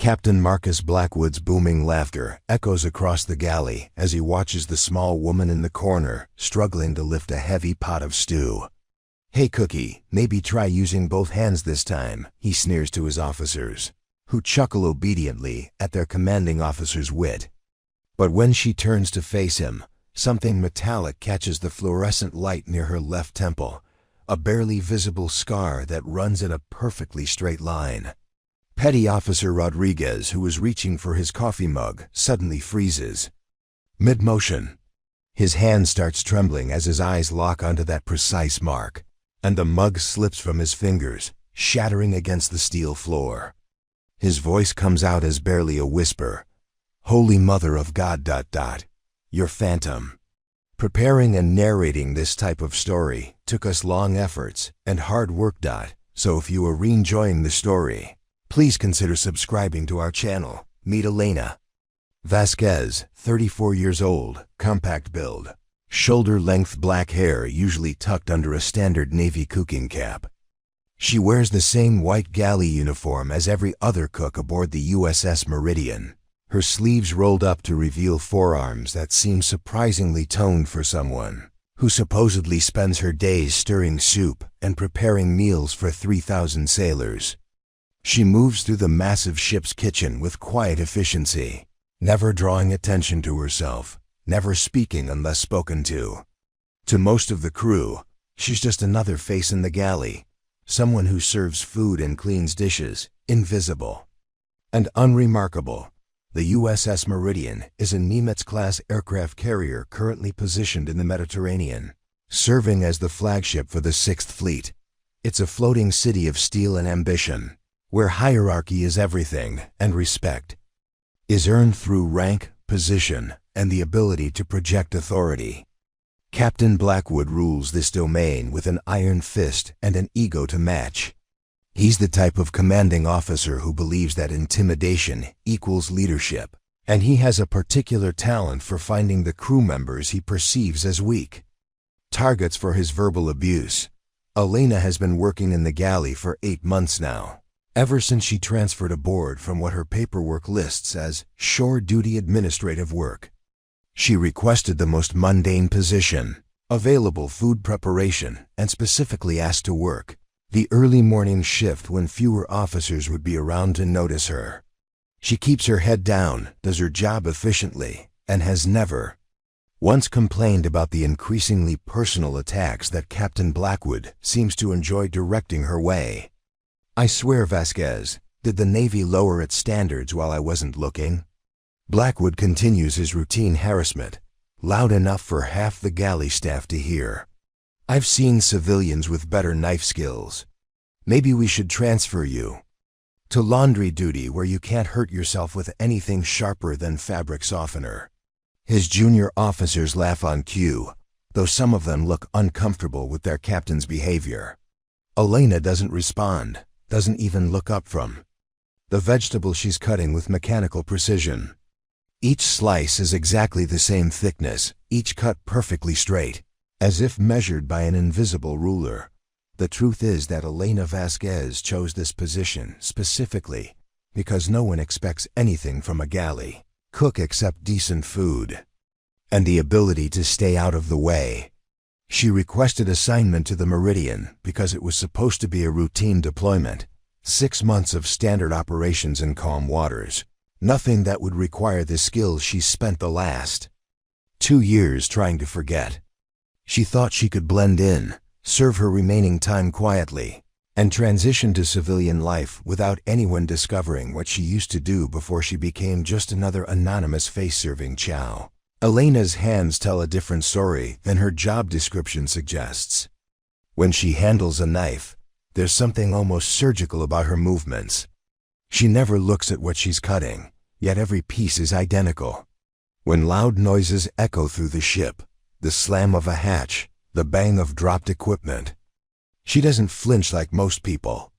Captain Marcus Blackwood's booming laughter echoes across the galley as he watches the small woman in the corner struggling to lift a heavy pot of stew. "Hey, Cookie, maybe try using both hands this time," he sneers to his officers, who chuckle obediently at their commanding officer's wit. But when she turns to face him, something metallic catches the fluorescent light near her left temple, a barely visible scar that runs in a perfectly straight line. Petty Officer Rodriguez, who is reaching for his coffee mug, suddenly freezes. Mid-motion, his hand starts trembling as his eyes lock onto that precise mark, and the mug slips from his fingers, shattering against the steel floor. His voice comes out as barely a whisper. "Holy Mother of God... Your phantom." Preparing and narrating this type of story took us long efforts and hard work. So if you are enjoying the story, please consider subscribing to our channel. Meet Elena Vasquez, 34 years old, compact build, shoulder-length black hair usually tucked under a standard Navy cooking cap. She wears the same white galley uniform as every other cook aboard the USS Meridian, her sleeves rolled up to reveal forearms that seem surprisingly toned for someone who supposedly spends her days stirring soup and preparing meals for 3,000 sailors. She moves through the massive ship's kitchen with quiet efficiency, never drawing attention to herself, never speaking unless spoken to. To most of the crew, she's just another face in the galley, someone who serves food and cleans dishes, invisible and unremarkable. The USS Meridian is a Nimitz-class aircraft carrier currently positioned in the Mediterranean, serving as the flagship for the 6th Fleet. It's a floating city of steel and ambition, where hierarchy is everything and respect is earned through rank, position, and the ability to project authority. Captain Blackwood rules this domain with an iron fist and an ego to match. He's the type of commanding officer who believes that intimidation equals leadership, and he has a particular talent for finding the crew members he perceives as weak targets for his verbal abuse. Elena has been working in the galley for 8 months now, ever since she transferred aboard from what her paperwork lists as shore-duty administrative work. She requested the most mundane position, available food preparation, and specifically asked to work the early morning shift when fewer officers would be around to notice her. She keeps her head down, does her job efficiently, and has never once complained about the increasingly personal attacks that Captain Blackwood seems to enjoy directing her way. "I swear, Vasquez, did the Navy lower its standards while I wasn't looking?" Blackwood continues his routine harassment, loud enough for half the galley staff to hear. "I've seen civilians with better knife skills. Maybe we should transfer you to laundry duty where you can't hurt yourself with anything sharper than fabric softener." His junior officers laugh on cue, though some of them look uncomfortable with their captain's behavior. Elena doesn't respond, doesn't even look up from the vegetable she's cutting with mechanical precision. Each slice is exactly the same thickness, each cut perfectly straight, as if measured by an invisible ruler. The truth is that Elena Vasquez chose this position specifically because no one expects anything from a galley cook except decent food and the ability to stay out of the way. She requested assignment to the Meridian because it was supposed to be a routine deployment, 6 months of standard operations in calm waters, nothing that would require the skills she spent the last 2 years trying to forget. She thought she could blend in, serve her remaining time quietly, and transition to civilian life without anyone discovering what she used to do before she became just another anonymous face serving chow. Elena's hands tell a different story than her job description suggests. When she handles a knife, there's something almost surgical about her movements. She never looks at what she's cutting, yet every piece is identical. When loud noises echo through the ship, the slam of a hatch, the bang of dropped equipment, she doesn't flinch like most people.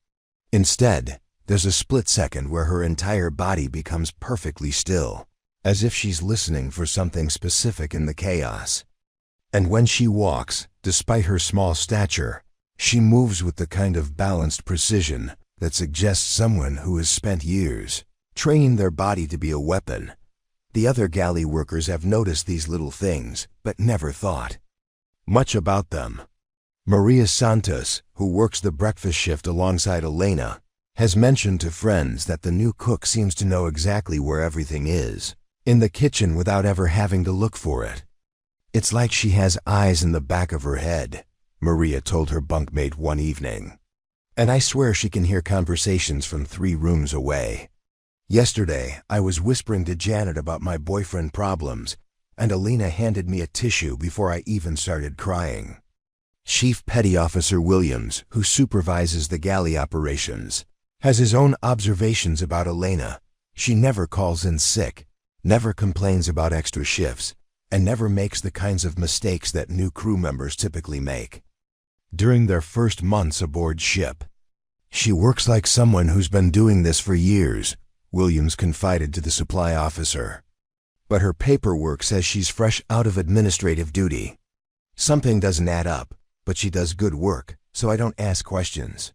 Instead, there's a split second where her entire body becomes perfectly still, as if she's listening for something specific in the chaos. And when she walks, despite her small stature, she moves with the kind of balanced precision that suggests someone who has spent years training their body to be a weapon. The other galley workers have noticed these little things, but never thought much about them. Maria Santos, who works the breakfast shift alongside Elena, has mentioned to friends that the new cook seems to know exactly where everything is in the kitchen without ever having to look for it. It's like she has eyes in the back of her head, Maria told her bunkmate one evening. And I swear she can hear conversations from 3 rooms away. Yesterday, I was whispering to Janet about my boyfriend problems, and Elena handed me a tissue before I even started crying. Chief Petty Officer Williams, who supervises the galley operations, has his own observations about Elena. She never calls in sick, never complains about extra shifts, and never makes the kinds of mistakes that new crew members typically make during their first months aboard ship. She works like someone who's been doing this for years, Williams confided to the supply officer. But her paperwork says she's fresh out of administrative duty. Something doesn't add up, but she does good work, so I don't ask questions.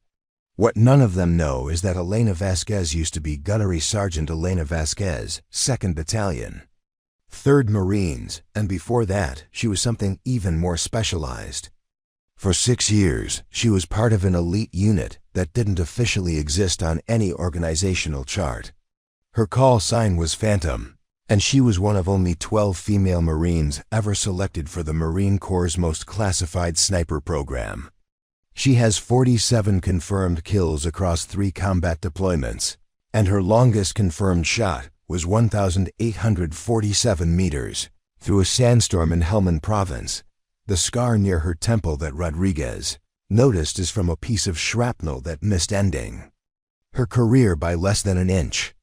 What none of them know is that Elena Vasquez used to be Gunnery Sergeant Elena Vasquez, 2nd Battalion, 3rd Marines, and before that, she was something even more specialized. For 6 years, she was part of an elite unit that didn't officially exist on any organizational chart. Her call sign was Phantom, and she was one of only 12 female Marines ever selected for the Marine Corps' most classified sniper program. She has 47 confirmed kills across 3 combat deployments, and her longest confirmed shot was 1,847 meters through a sandstorm in Helmand Province. The scar near her temple that Rodriguez noticed is from a piece of shrapnel that missed ending her career by less than an inch.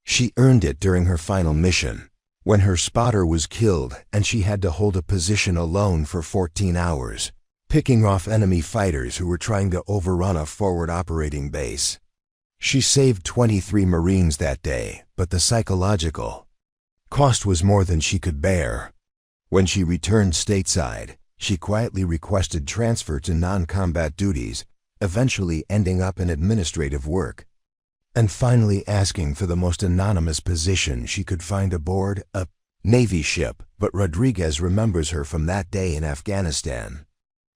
She earned it during her final mission, when her spotter was killed and she had to hold a position alone for 14 hours, picking off enemy fighters who were trying to overrun a forward operating base. She saved 23 Marines that day, but the psychological cost was more than she could bear. When she returned stateside, she quietly requested transfer to non-combat duties, eventually ending up in administrative work, and finally asking for the most anonymous position she could find aboard a Navy ship, but Rodriguez remembers her from that day in Afghanistan.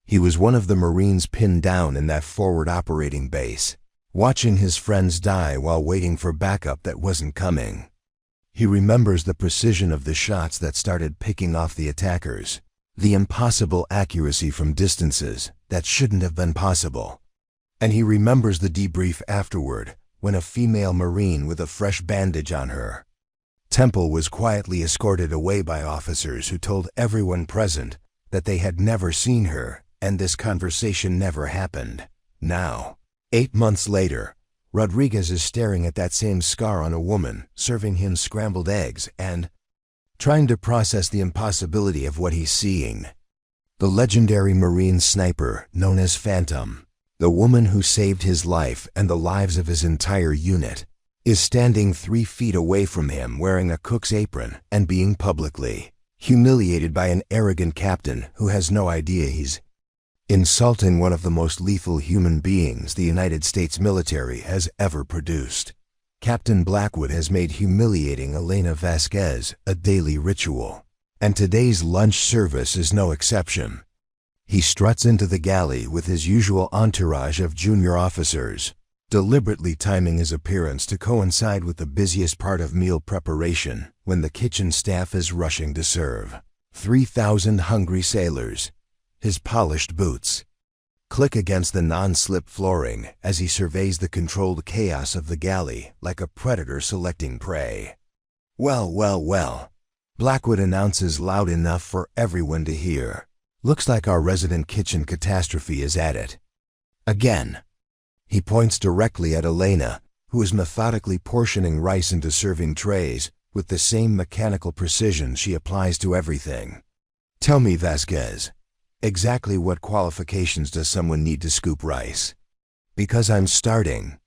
He was one of the Marines pinned down in that forward operating base, watching his friends die while waiting for backup that wasn't coming. He remembers the precision of the shots that started picking off the attackers, the impossible accuracy from distances that shouldn't have been possible. And he remembers the debrief afterward, when a female Marine with a fresh bandage on her temple was quietly escorted away by officers who told everyone present that they had never seen her and this conversation never happened. Now, 8 months later, Rodriguez is staring at that same scar on a woman, serving him scrambled eggs and trying to process the impossibility of what he's seeing. The legendary Marine sniper known as Phantom, the woman who saved his life and the lives of his entire unit, is standing 3 feet away from him wearing a cook's apron and being publicly humiliated by an arrogant captain who has no idea he's insulting one of the most lethal human beings the United States military has ever produced. Captain Blackwood has made humiliating Elena Vasquez a daily ritual, and today's lunch service is no exception. He struts into the galley with his usual entourage of junior officers, deliberately timing his appearance to coincide with the busiest part of meal preparation when the kitchen staff is rushing to serve. 3,000 hungry sailors. His polished boots click against the non-slip flooring as he surveys the controlled chaos of the galley like a predator selecting prey. Well, well, well, Blackwood announces loud enough for everyone to hear. Looks like our resident kitchen catastrophe is at it again. He points directly at Elena, who is methodically portioning rice into serving trays with the same mechanical precision she applies to everything. Tell me, Vasquez, exactly what qualifications does someone need to scoop rice? Because I'm starting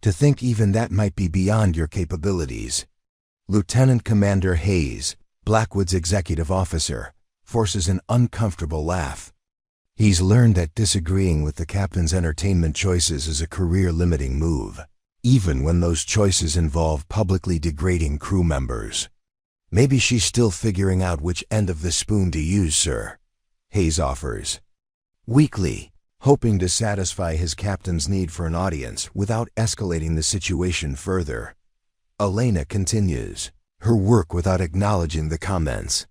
to think even that might be beyond your capabilities. Lieutenant Commander Hayes, Blackwood's executive officer, forces an uncomfortable laugh. He's learned that disagreeing with the captain's entertainment choices is a career-limiting move. even when those choices involve publicly degrading crew members. Maybe she's still figuring out which end of the spoon to use, sir, Hayes offers. Weakly, hoping to satisfy his captain's need for an audience without escalating the situation further. Elena continues her work without acknowledging the comments.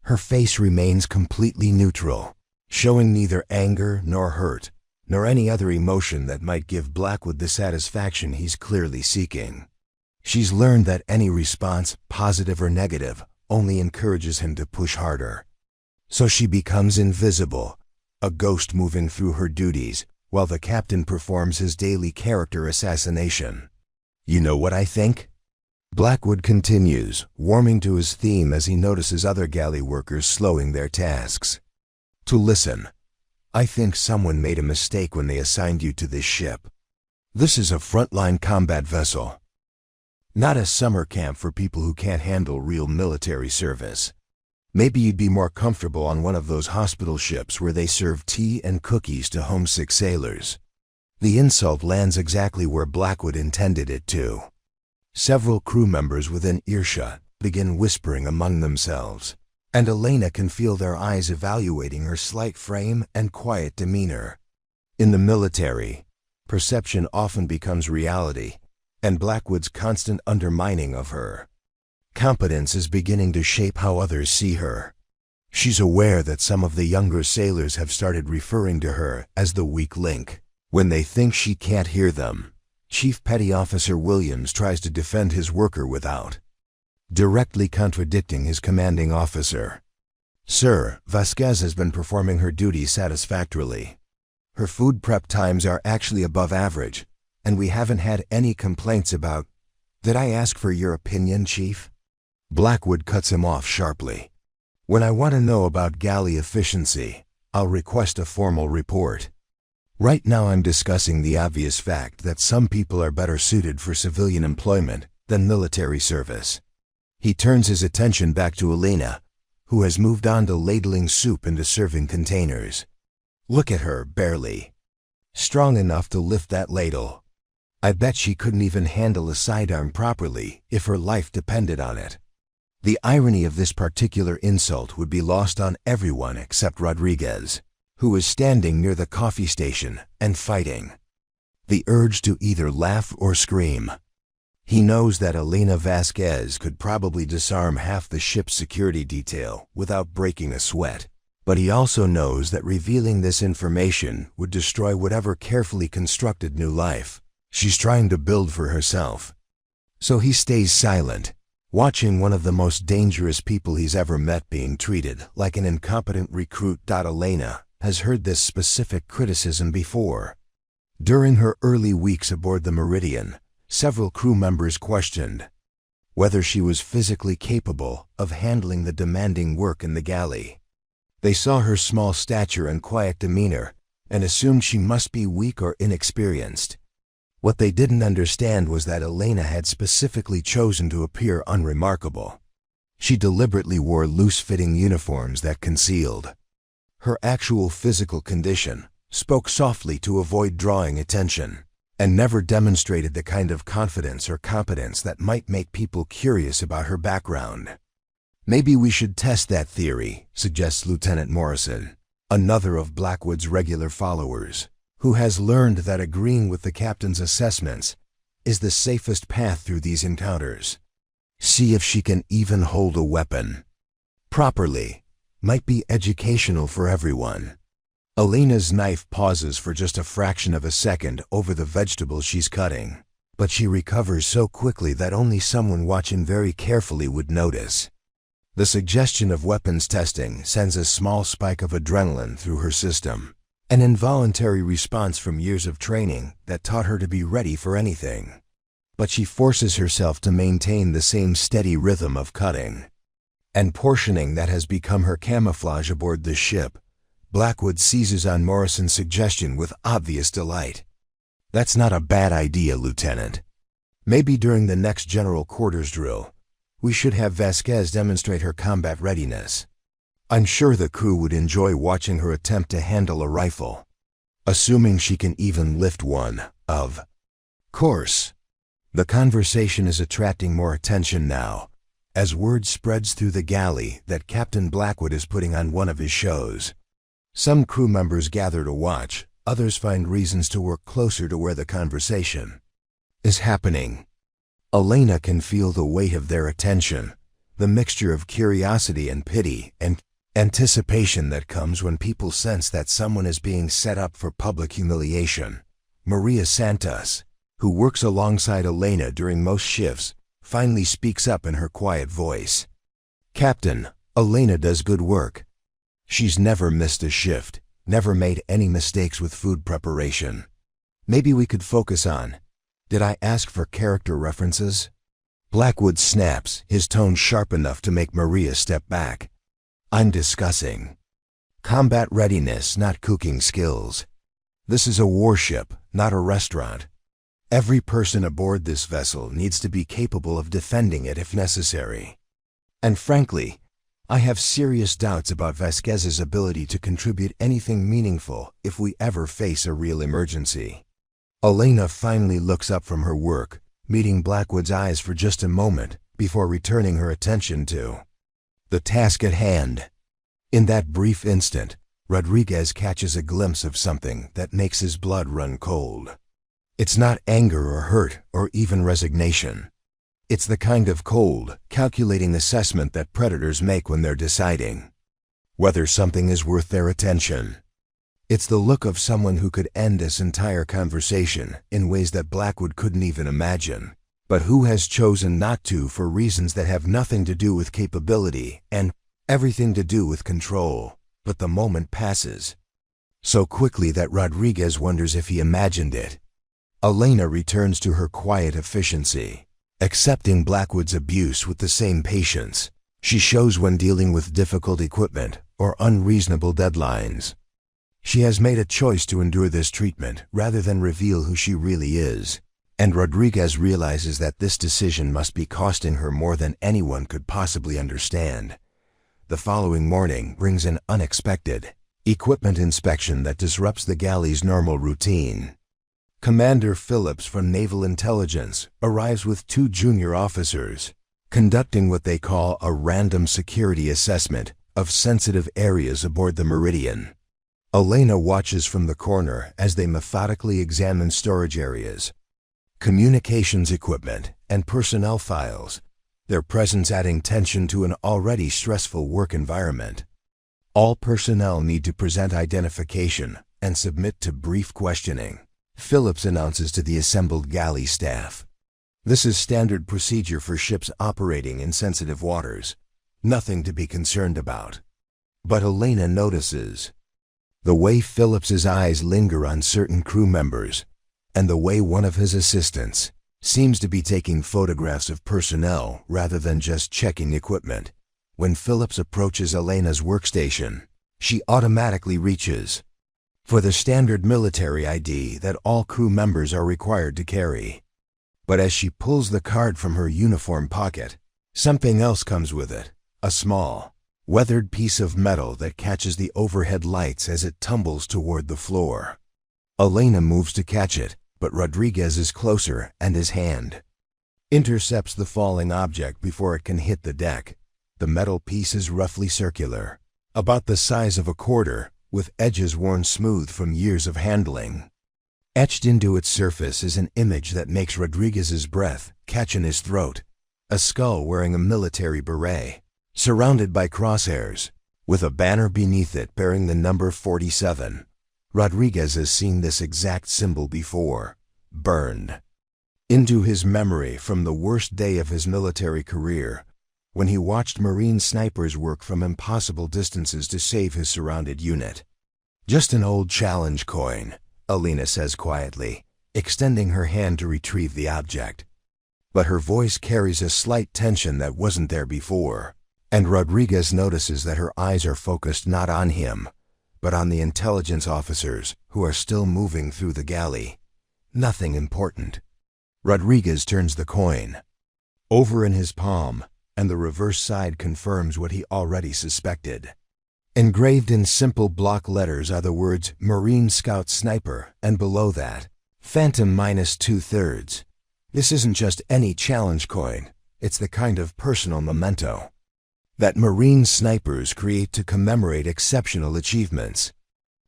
Her face remains completely neutral, showing neither anger nor hurt, nor any other emotion that might give Blackwood the satisfaction he's clearly seeking. She's learned that any response, positive or negative, only encourages him to push harder. So she becomes invisible, a ghost moving through her duties, while the captain performs his daily character assassination. You know what I think? Blackwood continues, warming to his theme as he notices other galley workers slowing their tasks. To listen. I think someone made a mistake when they assigned you to this ship. This is a frontline combat vessel, not a summer camp for people who can't handle real military service. Maybe you'd be more comfortable on one of those hospital ships where they serve tea and cookies to homesick sailors. The insult lands exactly where Blackwood intended it to. Several crew members within earshot begin whispering among themselves, and Elena can feel their eyes evaluating her slight frame and quiet demeanor. In the military, perception often becomes reality, and Blackwood's constant undermining of her competence is beginning to shape how others see her. She's aware that some of the younger sailors have started referring to her as the weak link. When they think she can't hear them, Chief Petty Officer Williams tries to defend his worker without directly contradicting his commanding officer. Sir, Vasquez has been performing her duties satisfactorily. Her food prep times are actually above average, and we haven't had any complaints about— Did I ask for your opinion, Chief? Blackwood cuts him off sharply. When I want to know about galley efficiency, I'll request a formal report. Right now I'm discussing the obvious fact that some people are better suited for civilian employment than military service. He turns his attention back to Elena, who has moved on to ladling soup into serving containers. Look at her, barely strong enough to lift that ladle. I bet she couldn't even handle a sidearm properly if her life depended on it. The irony of this particular insult would be lost on everyone except Rodriguez, who is standing near the coffee station and fighting the urge to either laugh or scream. He knows that Elena Vasquez could probably disarm half the ship's security detail without breaking a sweat, but he also knows that revealing this information would destroy whatever carefully constructed new life she's trying to build for herself. So he stays silent, watching one of the most dangerous people he's ever met being treated like an incompetent recruit. Elena has heard this specific criticism before. During her early weeks aboard the Meridian, several crew members questioned whether she was physically capable of handling the demanding work in the galley. They saw her small stature and quiet demeanor and assumed she must be weak or inexperienced. What they didn't understand was that Elena had specifically chosen to appear unremarkable. She deliberately wore loose-fitting uniforms that concealed her actual physical condition, spoke softly to avoid drawing attention, and never demonstrated the kind of confidence or competence that might make people curious about her background. Maybe we should test that theory, suggests Lieutenant Morrison, another of Blackwood's regular followers, who has learned that agreeing with the captain's assessments is the safest path through these encounters. See if she can even hold a weapon properly. Might be educational for everyone. Elena's knife pauses for just a fraction of a second over the vegetables she's cutting, but she recovers so quickly that only someone watching very carefully would notice. The suggestion of weapons testing sends a small spike of adrenaline through her system, an involuntary response from years of training that taught her to be ready for anything. But she forces herself to maintain the same steady rhythm of cutting and portioning that has become her camouflage aboard the ship. Blackwood seizes on Morrison's suggestion with obvious delight. That's not a bad idea, Lieutenant. Maybe during the next general quarters drill, we should have Vasquez demonstrate her combat readiness. I'm sure the crew would enjoy watching her attempt to handle a rifle, assuming she can even lift one. Of course, The conversation is attracting more attention now, as word spreads through the galley that Captain Blackwood is putting on one of his shows. Some crew members gather to watch, others find reasons to work closer to where the conversation is happening. Elena can feel the weight of their attention, the mixture of curiosity and pity and anticipation that comes when people sense that someone is being set up for public humiliation. Maria Santos, who works alongside Elena during most shifts, finally speaks up in her quiet voice. "Captain, Elena does good work. She's never missed a shift, never made any mistakes with food preparation. Maybe we could focus on, did I ask for character references?" Blackwood snaps, his tone sharp enough to make Maria step back. "I'm discussing combat readiness, not cooking skills. This is a warship, not a restaurant. Every person aboard this vessel needs to be capable of defending it if necessary. And frankly, I have serious doubts about Vasquez's ability to contribute anything meaningful if we ever face a real emergency." Elena finally looks up from her work, meeting Blackwood's eyes for just a moment before returning her attention to the task at hand. In that brief instant, Rodriguez catches a glimpse of something that makes his blood run cold. It's not anger or hurt or even resignation. It's the kind of cold, calculating assessment that predators make when they're deciding whether something is worth their attention. It's the look of someone who could end this entire conversation in ways that Blackwood couldn't even imagine, but who has chosen not to for reasons that have nothing to do with capability and everything to do with control. But the moment passes so quickly that Rodriguez wonders if he imagined it. Elena returns to her quiet efficiency, accepting Blackwood's abuse with the same patience she shows when dealing with difficult equipment or unreasonable deadlines. She has made a choice to endure this treatment rather than reveal who she really is, and Rodriguez realizes that this decision must be costing her more than anyone could possibly understand. The following morning brings an unexpected equipment inspection that disrupts the galley's normal routine. Commander Phillips from Naval Intelligence arrives with 2 junior officers, conducting what they call a random security assessment of sensitive areas aboard the Meridian. Elena watches from the corner as they methodically examine storage areas, communications equipment, and personnel files, their presence adding tension to an already stressful work environment. All personnel need to present identification and submit to brief questioning, Phillips announces to the assembled galley staff. This is standard procedure for ships operating in sensitive waters. Nothing to be concerned about. But Elena notices the way Phillips's eyes linger on certain crew members, and the way one of his assistants seems to be taking photographs of personnel rather than just checking equipment. When Phillips approaches Elena's workstation, she automatically reaches for the standard military ID that all crew members are required to carry. But as she pulls the card from her uniform pocket, something else comes with it, a small, weathered piece of metal that catches the overhead lights as it tumbles toward the floor. Elena moves to catch it, but Rodriguez is closer and his hand intercepts the falling object before it can hit the deck. The metal piece is roughly circular, about the size of a quarter, with edges worn smooth from years of handling. Etched into its surface is an image that makes Rodriguez's breath catch in his throat, a skull wearing a military beret, surrounded by crosshairs, with a banner beneath it bearing the number 47. Rodriguez has seen this exact symbol before, burned into his memory from the worst day of his military career, when he watched Marine snipers work from impossible distances to save his surrounded unit. "Just an old challenge coin," Elena says quietly, extending her hand to retrieve the object. But her voice carries a slight tension that wasn't there before, and Rodriguez notices that her eyes are focused not on him, but on the intelligence officers who are still moving through the galley. Nothing important. Rodriguez turns the coin over in his palm, and the reverse side confirms what he already suspected. Engraved in simple block letters are the words Marine Scout Sniper, and below that, Phantom -2/3. This isn't just any challenge coin, it's the kind of personal memento that Marine snipers create to commemorate exceptional achievements.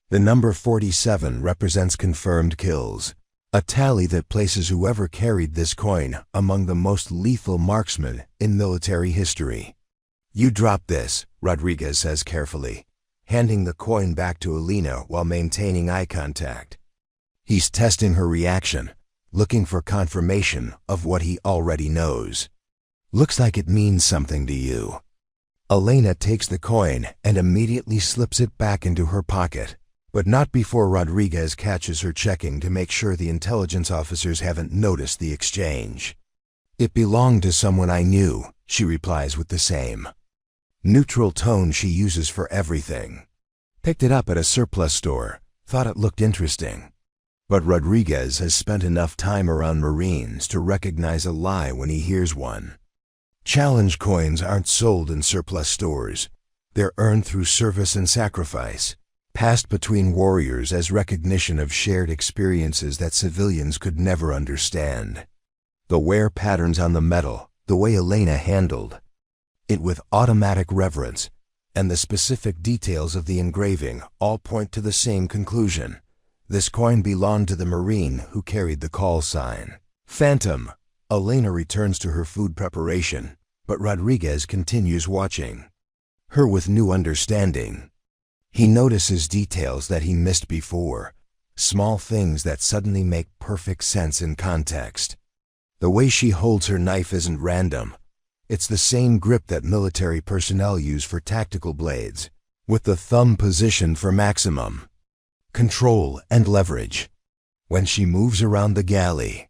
The number 47 represents confirmed kills, a tally that places whoever carried this coin among the most lethal marksmen in military history. "You drop this," Rodriguez says carefully, handing the coin back to Elena while maintaining eye contact. He's testing her reaction, looking for confirmation of what he already knows. "Looks like it means something to you." Elena takes the coin and immediately slips it back into her pocket, but not before Rodriguez catches her checking to make sure the intelligence officers haven't noticed the exchange. "It belonged to someone I knew," she replies with the same neutral tone she uses for everything. "Picked it up at a surplus store, thought it looked interesting." But Rodriguez has spent enough time around Marines to recognize a lie when he hears one. Challenge coins aren't sold in surplus stores. They're earned through service and sacrifice, passed between warriors as recognition of shared experiences that civilians could never understand. The wear patterns on the metal, the way Elena handled it with automatic reverence, and the specific details of the engraving all point to the same conclusion. This coin belonged to the Marine who carried the call sign. Phantom. Elena returns to her food preparation, but Rodriguez continues watching her with new understanding. He notices details that he missed before, small things that suddenly make perfect sense in context. The way she holds her knife isn't random. It's the same grip that military personnel use for tactical blades, with the thumb positioned for maximum control and leverage. When she moves around the galley,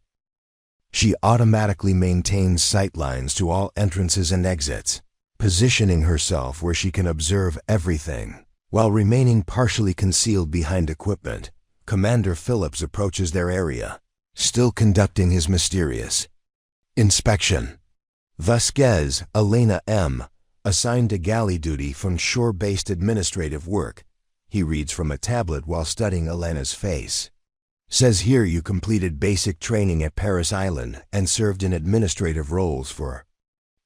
she automatically maintains sight lines to all entrances and exits, positioning herself where she can observe everything. While remaining partially concealed behind equipment, Commander Phillips approaches their area, still conducting his mysterious inspection. Vasquez, Elena M., assigned to galley duty from shore-based administrative work. He reads from a tablet while studying Elena's face. Says here you completed basic training at Paris Island and served in administrative roles for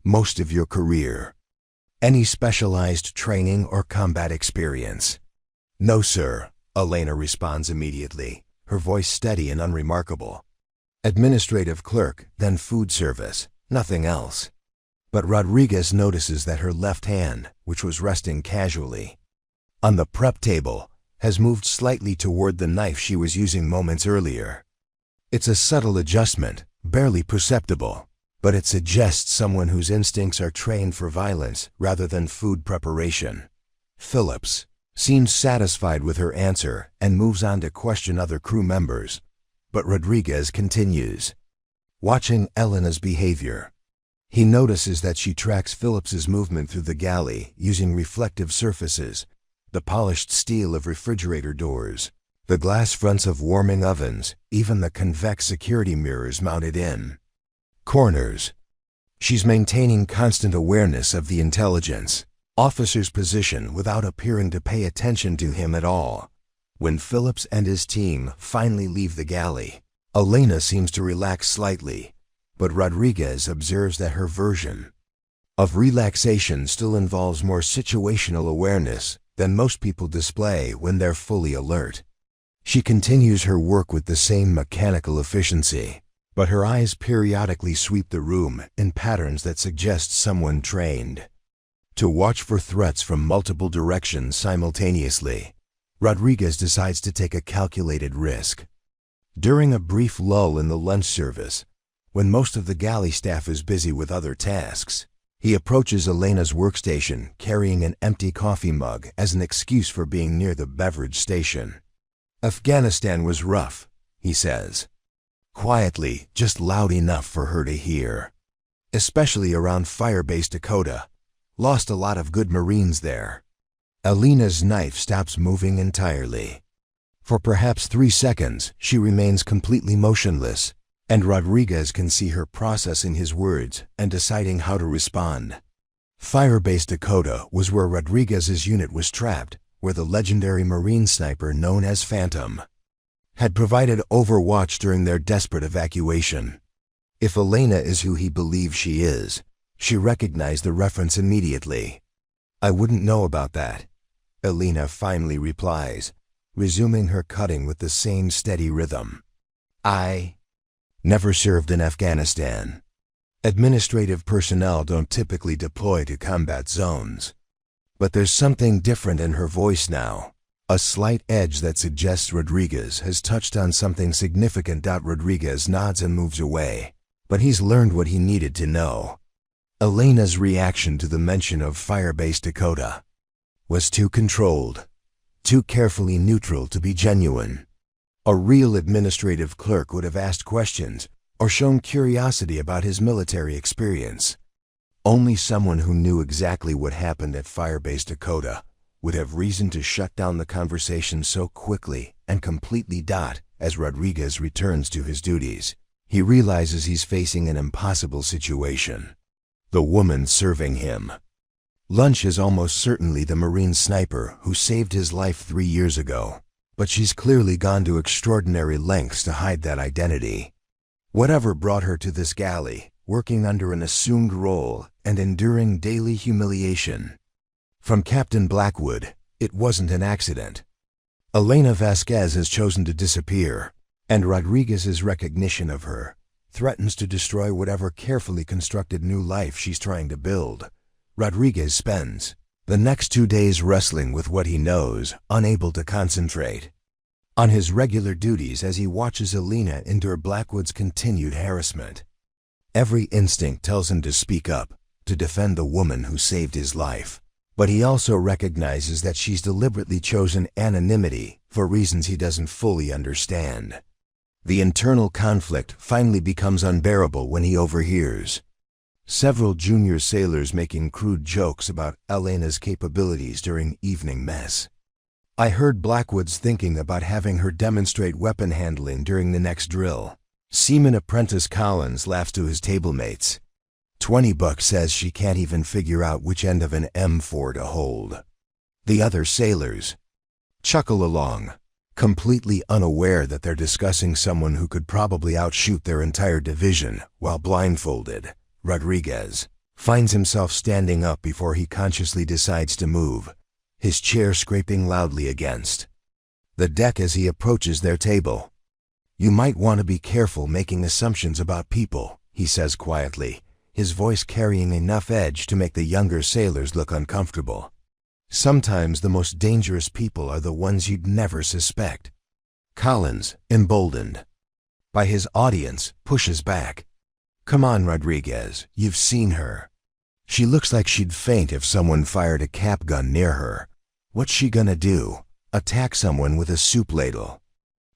most of your career. Any specialized training or combat experience? No, sir, Elena responds immediately, her voice steady and unremarkable. Administrative clerk, then food service, nothing else. But Rodriguez notices that her left hand, which was resting casually on the prep table, has moved slightly toward the knife she was using moments earlier. It's a subtle adjustment, barely perceptible, but it suggests someone whose instincts are trained for violence rather than food preparation. Phillips seems satisfied with her answer and moves on to question other crew members, but Rodriguez continues watching Elena's behavior. He notices that she tracks Phillips's movement through the galley using reflective surfaces, the polished steel of refrigerator doors, the glass fronts of warming ovens, even the convex security mirrors mounted in corners. She's maintaining constant awareness of the intelligence officer's position without appearing to pay attention to him at all. When Phillips and his team finally leave the galley, Elena seems to relax slightly, but Rodriguez observes that her version of relaxation still involves more situational awareness than most people display when they're fully alert. She continues her work with the same mechanical efficiency, but her eyes periodically sweep the room in patterns that suggest someone trained to watch for threats from multiple directions simultaneously. Rodriguez decides to take a calculated risk. During a brief lull in the lunch service, when most of the galley staff is busy with other tasks, he approaches Elena's workstation carrying an empty coffee mug as an excuse for being near the beverage station. "Afghanistan was rough," he says, quietly, just loud enough for her to hear. "Especially around Firebase Dakota. Lost a lot of good Marines there." Elena's knife stops moving entirely. For perhaps 3 seconds, she remains completely motionless, and Rodriguez can see her processing his words and deciding how to respond. Firebase Dakota was where Rodriguez's unit was trapped, where the legendary Marine sniper known as Phantom had provided overwatch during their desperate evacuation. If Elena is who he believes she is, she recognized the reference immediately. "I wouldn't know about that," Elena finally replies, resuming her cutting with the same steady rhythm. "I never served in Afghanistan. Administrative personnel don't typically deploy to combat zones." But there's something different in her voice now, a slight edge that suggests Rodriguez has touched on something significant. Rodriguez nods and moves away, but he's learned what he needed to know. Elena's reaction to the mention of Firebase Dakota was too controlled, too carefully neutral to be genuine. A real administrative clerk would have asked questions or shown curiosity about his military experience. Only someone who knew exactly what happened at Firebase Dakota would have reason to shut down the conversation so quickly and completely. As Rodriguez returns to his duties, he realizes he's facing an impossible situation. The woman serving him lunch is almost certainly the Marine sniper who saved his life 3 years ago, but she's clearly gone to extraordinary lengths to hide that identity. Whatever brought her to this galley, working under an assumed role and enduring daily humiliation. From Captain Blackwood, it wasn't an accident. Elena Vasquez has chosen to disappear, and Rodriguez's recognition of her threatens to destroy whatever carefully constructed new life she's trying to build. Rodriguez spends the next 2 days wrestling with what he knows, unable to concentrate on his regular duties as he watches Elena endure Blackwood's continued harassment. Every instinct tells him to speak up, to defend the woman who saved his life. But he also recognizes that she's deliberately chosen anonymity for reasons he doesn't fully understand. The internal conflict finally becomes unbearable when he overhears several junior sailors making crude jokes about Elena's capabilities during evening mess. "I heard Blackwood's thinking about having her demonstrate weapon handling during the next drill." Seaman apprentice Collins laughs to his table mates. $20 says she can't even figure out which end of an M4 to hold. The other sailors chuckle along, completely unaware that they're discussing someone who could probably outshoot their entire division while blindfolded. Rodriguez finds himself standing up before he consciously decides to move, his chair scraping loudly against the deck as he approaches their table. "You might want to be careful making assumptions about people," he says quietly, his voice carrying enough edge to make the younger sailors look uncomfortable. "Sometimes the most dangerous people are the ones you'd never suspect." Collins, emboldened by his audience, pushes back. "Come on, Rodriguez, you've seen her. She looks like she'd faint if someone fired a cap gun near her. What's she gonna do? Attack someone with a soup ladle?"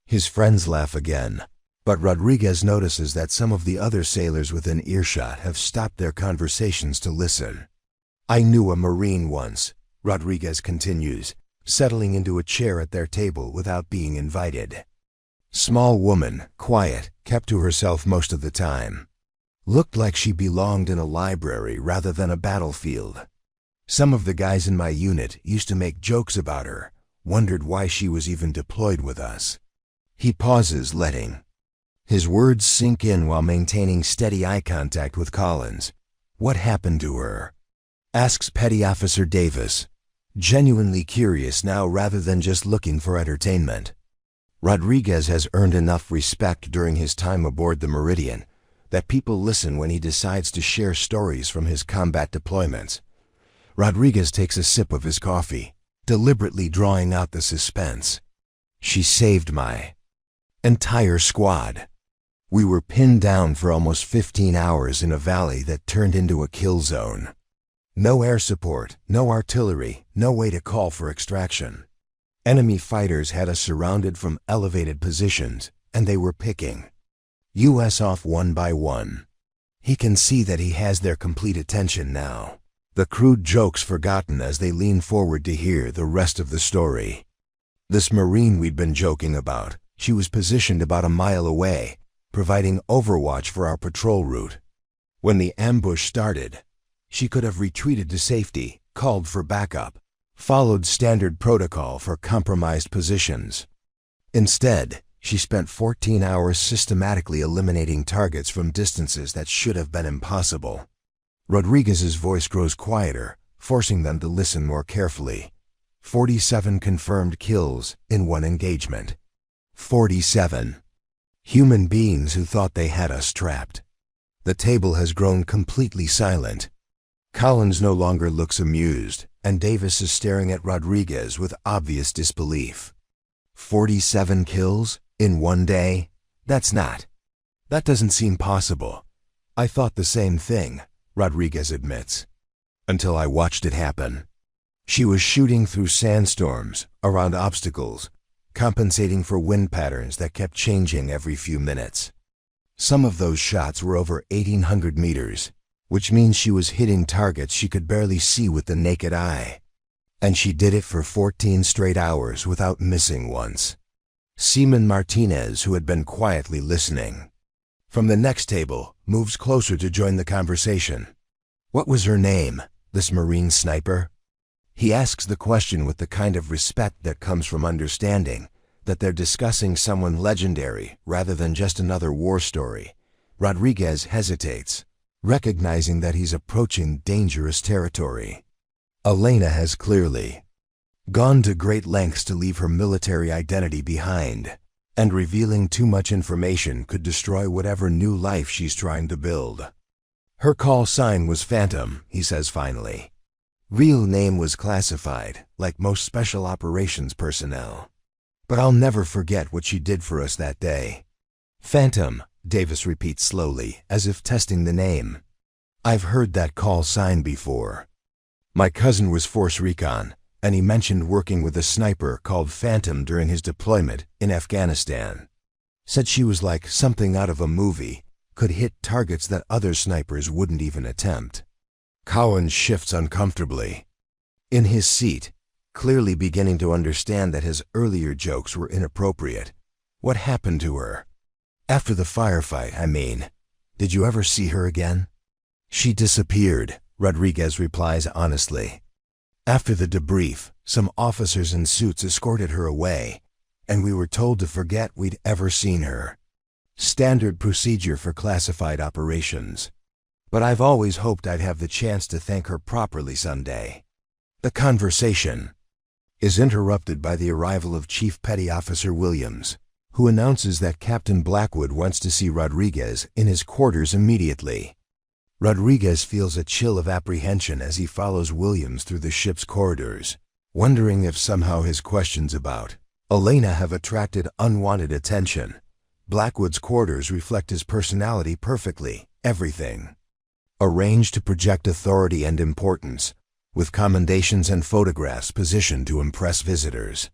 His friends laugh again, but Rodriguez notices that some of the other sailors within earshot have stopped their conversations to listen. "I knew a Marine once," Rodriguez continues, settling into a chair at their table without being invited. Small woman, quiet, kept to herself most of the time. Looked like she belonged in a library rather than a battlefield. Some of the guys in my unit used to make jokes about her, wondered why she was even deployed with us. He pauses, letting his words sink in while maintaining steady eye contact with Collins. "What happened to her?" asks Petty Officer Davis, genuinely curious now rather than just looking for entertainment. Rodriguez has earned enough respect during his time aboard the Meridian that people listen when he decides to share stories from his combat deployments. Rodriguez takes a sip of his coffee, deliberately drawing out the suspense. "She saved my entire squad. We were pinned down for almost 15 hours in a valley that turned into a kill zone. No air support, no artillery, no way to call for extraction. Enemy fighters had us surrounded from elevated positions, and they were picking us off one by one." He can see that he has their complete attention now, the crude jokes forgotten as they lean forward to hear the rest of the story. "This Marine we'd been joking about, she was positioned about a mile away, providing overwatch for our patrol route. When the ambush started, she could have retreated to safety, called for backup, followed standard protocol for compromised positions. Instead, She spent 14 hours systematically eliminating targets from distances that should have been impossible. Rodriguez's voice grows quieter, forcing them to listen more carefully. 47 confirmed kills in one engagement. 47. Human beings who thought they had us trapped. The table has grown completely silent. Collins no longer looks amused, and Davis is staring at Rodriguez with obvious disbelief. 47 kills in one day? That doesn't seem possible. I thought the same thing, Rodriguez admits. Until I watched it happen. She was shooting through sandstorms, around obstacles, compensating for wind patterns that kept changing every few minutes. Some of those shots were over 1,800 meters, which means she was hitting targets she could barely see with the naked eye. And she did it for 14 straight hours without missing once. Seaman Martinez, who had been quietly listening, from the next table, moves closer to join the conversation. What was her name, this Marine sniper? He asks the question with the kind of respect that comes from understanding that they're discussing someone legendary rather than just another war story. Rodriguez hesitates, recognizing that he's approaching dangerous territory. Elena has clearly gone to great lengths to leave her military identity behind, and revealing too much information could destroy whatever new life she's trying to build. Her call sign was Phantom, he says finally. Real name was classified, like most special operations personnel. But I'll never forget what she did for us that day. Phantom, Davis repeats slowly, as if testing the name. I've heard that call sign before. My cousin was Force Recon, and he mentioned working with a sniper called Phantom during his deployment in Afghanistan. Said she was like something out of a movie, could hit targets that other snipers wouldn't even attempt. Collins shifts uncomfortably. In his seat, clearly beginning to understand that his earlier jokes were inappropriate. What happened to her? After the firefight, I mean. Did you ever see her again? She disappeared, Rodriguez replies honestly. After the debrief, some officers in suits escorted her away, and we were told to forget we'd ever seen her. Standard procedure for classified operations. But I've always hoped I'd have the chance to thank her properly someday. The conversation is interrupted by the arrival of Chief Petty Officer Williams, who announces that Captain Blackwood wants to see Rodriguez in his quarters immediately. Rodriguez feels a chill of apprehension as he follows Williams through the ship's corridors, wondering if somehow his questions about Elena have attracted unwanted attention. Blackwood's quarters reflect his personality perfectly, everything arranged to project authority and importance, with commendations and photographs positioned to impress visitors.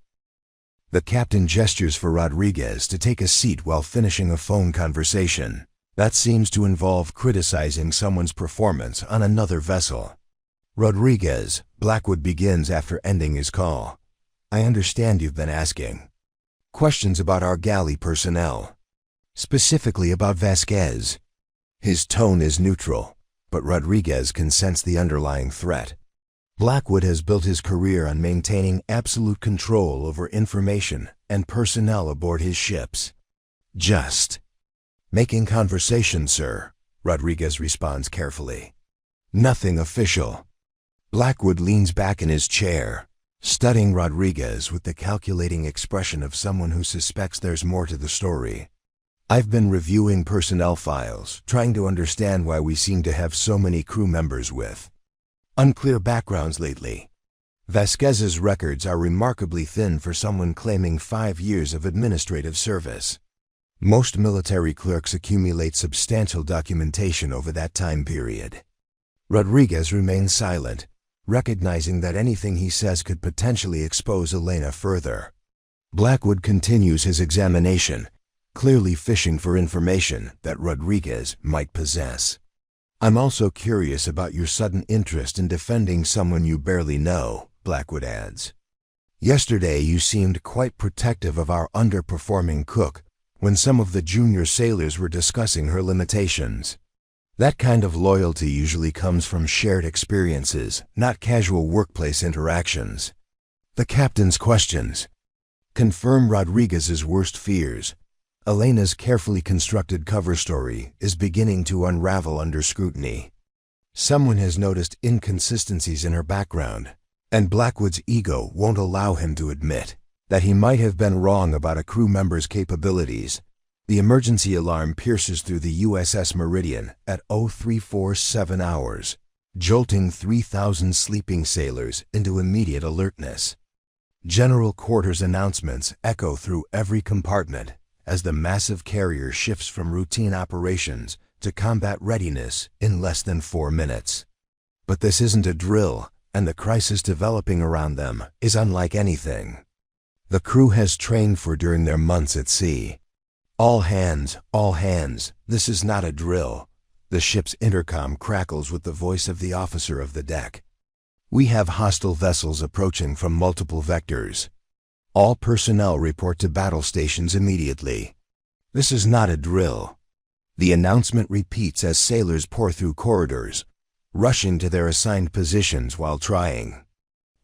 The captain gestures for Rodriguez to take a seat while finishing a phone conversation. That seems to involve criticizing someone's performance on another vessel. Rodriguez, Blackwood begins after ending his call. I understand you've been asking questions about our galley personnel, specifically about Vasquez. His tone is neutral, but Rodriguez can sense the underlying threat. Blackwood has built his career on maintaining absolute control over information and personnel aboard his ships. Just making conversation, sir, Rodriguez responds carefully. Nothing official. Blackwood leans back in his chair, studying Rodriguez with the calculating expression of someone who suspects there's more to the story. I've been reviewing personnel files, trying to understand why we seem to have so many crew members with unclear backgrounds lately. Vasquez's records are remarkably thin for someone claiming 5 years of administrative service. Most military clerks accumulate substantial documentation over that time period. Rodriguez remains silent, recognizing that anything he says could potentially expose Elena further. Blackwood continues his examination, clearly fishing for information that Rodriguez might possess. I'm also curious about your sudden interest in defending someone you barely know, Blackwood adds. Yesterday you seemed quite protective of our underperforming cook when some of the junior sailors were discussing her limitations. That kind of loyalty usually comes from shared experiences, not casual workplace interactions. The captain's questions confirm Rodriguez's worst fears, Elena's carefully constructed cover story is beginning to unravel under scrutiny. Someone has noticed inconsistencies in her background, and Blackwood's ego won't allow him to admit that he might have been wrong about a crew member's capabilities. The emergency alarm pierces through the USS Meridian at 0347 hours, jolting 3,000 sleeping sailors into immediate alertness. General Quarters announcements echo through every compartment as the massive carrier shifts from routine operations to combat readiness in less than 4 minutes. But this isn't a drill, and the crisis developing around them is unlike anything the crew has trained for during their months at sea. All hands, this is not a drill. The ship's intercom crackles with the voice of the officer of the deck. We have hostile vessels approaching from multiple vectors. All personnel report to battle stations immediately. This is not a drill. The announcement repeats as sailors pour through corridors, rushing to their assigned positions while trying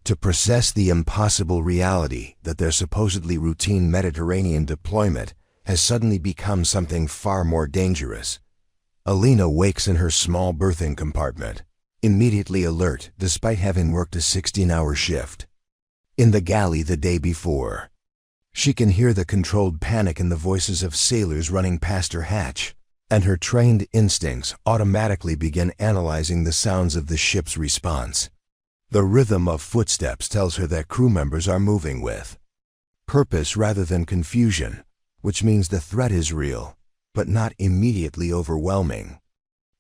to process the impossible reality that their supposedly routine Mediterranean deployment has suddenly become something far more dangerous. Elena wakes in her small berthing compartment, immediately alert despite having worked a 16-hour shift. In the galley the day before, she can hear the controlled panic in the voices of sailors running past her hatch, and her trained instincts automatically begin analyzing the sounds of the ship's response. The rhythm of footsteps tells her that crew members are moving with purpose rather than confusion, which means the threat is real, but not immediately overwhelming.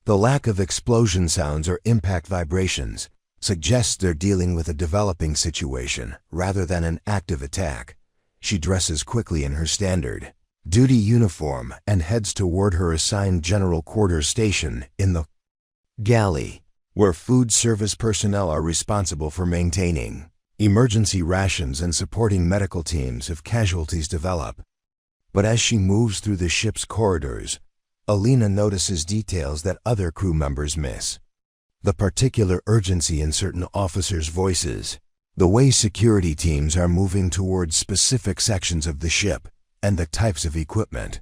The lack of explosion sounds or impact vibrations suggests they're dealing with a developing situation rather than an active attack. She dresses quickly in her standard duty uniform and heads toward her assigned general quarters station in the galley, where food service personnel are responsible for maintaining emergency rations and supporting medical teams if casualties develop. But as she moves through the ship's corridors, Elena notices details that other crew members miss. The particular urgency in certain officers' voices, the way security teams are moving towards specific sections of the ship, and the types of equipment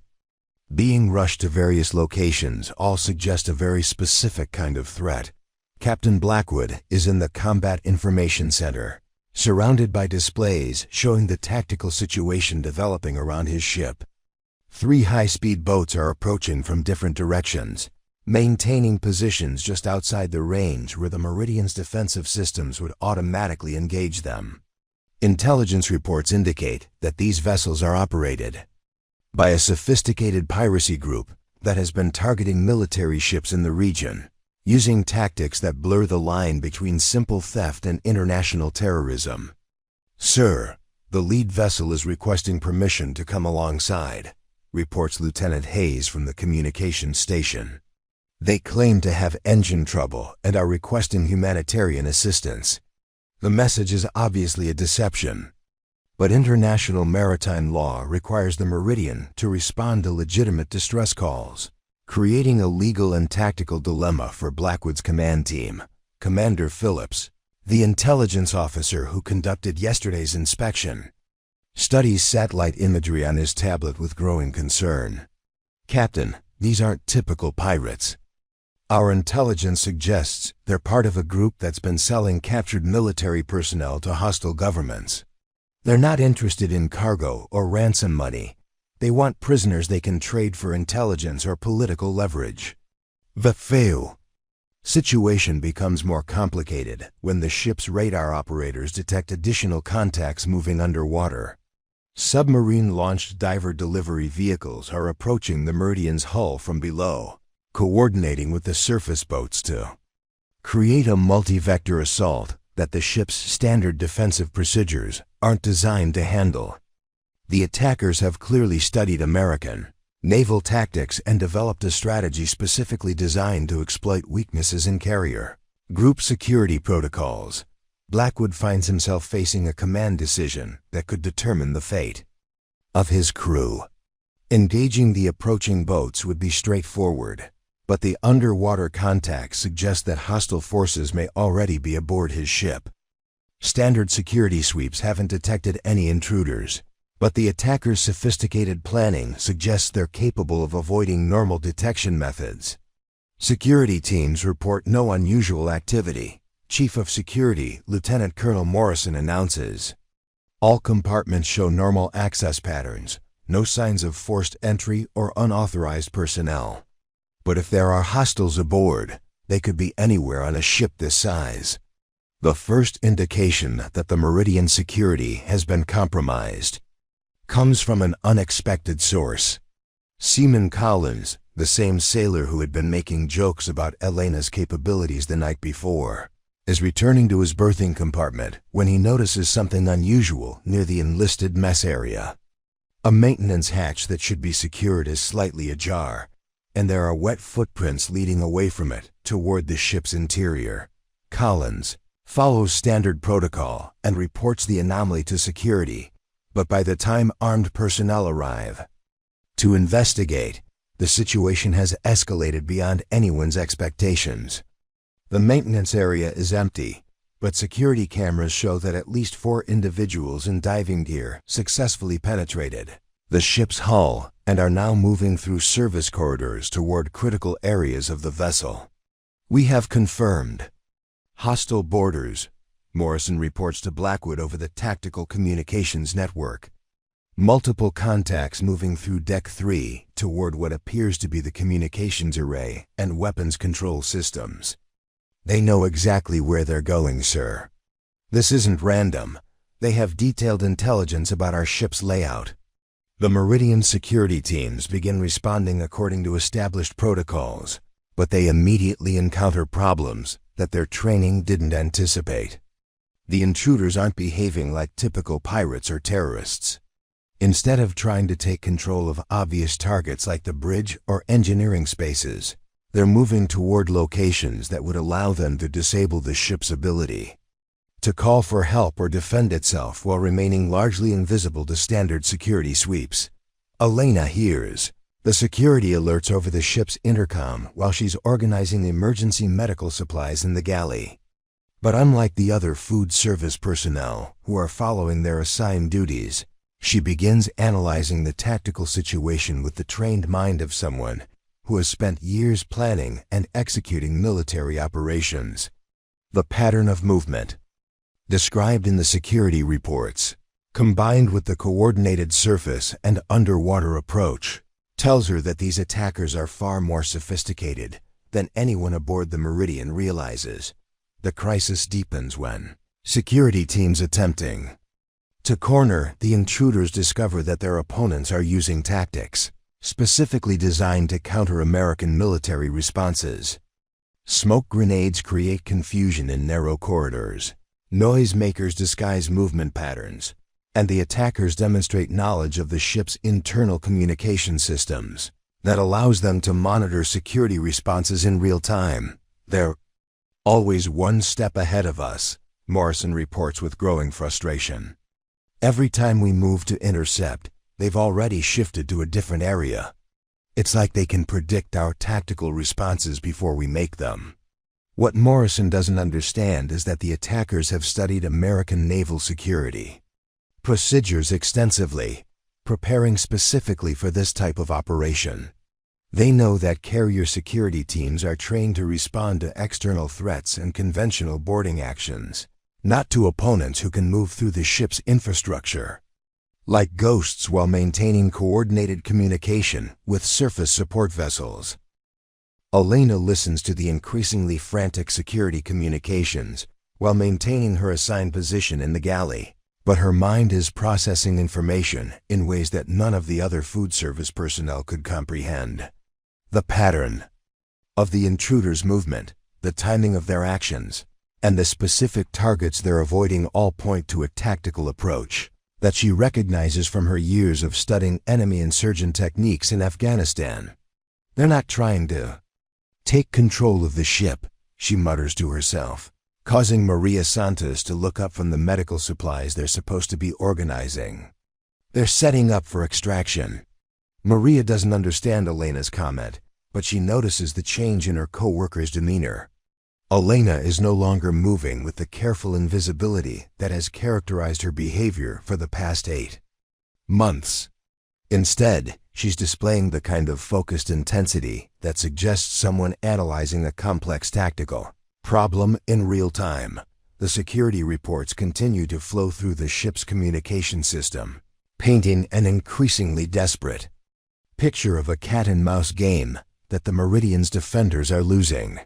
being rushed to various locations all suggest a very specific kind of threat. Captain Blackwood is in the Combat Information Center, surrounded by displays showing the tactical situation developing around his ship. 3 high-speed boats are approaching from different directions, maintaining positions just outside the range where the Meridian's defensive systems would automatically engage them. Intelligence reports indicate that these vessels are operated by a sophisticated piracy group that has been targeting military ships in the region, using tactics that blur the line between simple theft and international terrorism. "Sir, the lead vessel is requesting permission to come alongside," reports Lieutenant Hayes from the communications station. "They claim to have engine trouble and are requesting humanitarian assistance." The message is obviously a deception, but international maritime law requires the Meridian to respond to legitimate distress calls, creating a legal and tactical dilemma for Blackwood's command team. Commander Phillips, the intelligence officer who conducted yesterday's inspection, studies satellite imagery on his tablet with growing concern. "Captain, these aren't typical pirates. Our intelligence suggests they're part of a group that's been selling captured military personnel to hostile governments. They're not interested in cargo or ransom money. They want prisoners they can trade for intelligence or political leverage." The situation becomes more complicated when the ship's radar operators detect additional contacts moving underwater. Submarine-launched diver delivery vehicles are approaching the Meridian's hull from below, coordinating with the surface boats to create a multi-vector assault that the ship's standard defensive procedures aren't designed to handle. The attackers have clearly studied American naval tactics and developed a strategy specifically designed to exploit weaknesses in carrier group security protocols. Blackwood finds himself facing a command decision that could determine the fate of his crew. Engaging the approaching boats would be straightforward, but the underwater contacts suggest that hostile forces may already be aboard his ship. Standard security sweeps haven't detected any intruders, But the attackers' sophisticated planning suggests they're capable of avoiding normal detection methods. Security teams report no unusual activity. Chief of Security, Lieutenant Colonel Morrison announces. All compartments show normal access patterns, no signs of forced entry or unauthorized personnel. But if there are hostiles aboard, they could be anywhere on a ship this size. The first indication that the Meridian security has been compromised comes from an unexpected source. Seaman Collins, the same sailor who had been making jokes about Elena's capabilities the night before, is returning to his berthing compartment when he notices something unusual near the enlisted mess area. A maintenance hatch that should be secured is slightly ajar, and there are wet footprints leading away from it toward the ship's interior. Collins follows standard protocol and reports the anomaly to security, but by the time armed personnel arrive to investigate, the situation has escalated beyond anyone's expectations. The maintenance area is empty, but security cameras show that at least 4 individuals in diving gear successfully penetrated the ship's hull and are now moving through service corridors toward critical areas of the vessel. We have confirmed hostile boarders, Morrison reports to Blackwood over the tactical communications network. Multiple contacts moving through Deck 3 toward what appears to be the communications array and weapons control systems. They know exactly where they're going, sir. This isn't random. They have detailed intelligence about our ship's layout. The Meridian security teams begin responding according to established protocols, but they immediately encounter problems that their training didn't anticipate. The intruders aren't behaving like typical pirates or terrorists. Instead of trying to take control of obvious targets like the bridge or engineering spaces, they're moving toward locations that would allow them to disable the ship's ability to call for help or defend itself while remaining largely invisible to standard security sweeps. Elena hears the security alerts over the ship's intercom while she's organizing emergency medical supplies in the galley. But unlike the other food service personnel who are following their assigned duties, she begins analyzing the tactical situation with the trained mind of someone who has spent years planning and executing military operations. The pattern of movement described in the security reports, combined with the coordinated surface and underwater approach, tells her that these attackers are far more sophisticated than anyone aboard the Meridian realizes. The crisis deepens when security teams attempting to corner the intruders discover that their opponents are using tactics specifically designed to counter American military responses. Smoke grenades create confusion in narrow corridors. Noisemakers disguise movement patterns, and the attackers demonstrate knowledge of the ship's internal communication systems that allows them to monitor security responses in real time. They're always one step ahead of us, Morrison reports with growing frustration. Every time we move to intercept, they've already shifted to a different area. It's like they can predict our tactical responses before we make them. What Morrison doesn't understand is that the attackers have studied American naval security procedures extensively, preparing specifically for this type of operation. They know that carrier security teams are trained to respond to external threats and conventional boarding actions, not to opponents who can move through the ship's infrastructure like ghosts while maintaining coordinated communication with surface support vessels. Elena listens to the increasingly frantic security communications while maintaining her assigned position in the galley, but her mind is processing information in ways that none of the other food service personnel could comprehend. The pattern of the intruders' movement, the timing of their actions, and the specific targets they're avoiding all point to a tactical approach that she recognizes from her years of studying enemy insurgent techniques in Afghanistan. They're not trying to take control of the ship, she mutters to herself, causing Maria Santos to look up from the medical supplies they're supposed to be organizing. They're setting up for extraction. Maria doesn't understand Elena's comment, but she notices the change in her co-worker's demeanor. Elena is no longer moving with the careful invisibility that has characterized her behavior for the past 8 months. Instead, she's displaying the kind of focused intensity that suggests someone analyzing a complex tactical problem in real time. The security reports continue to flow through the ship's communication system, painting an increasingly desperate picture of a cat-and-mouse game that the Meridian's defenders are losing.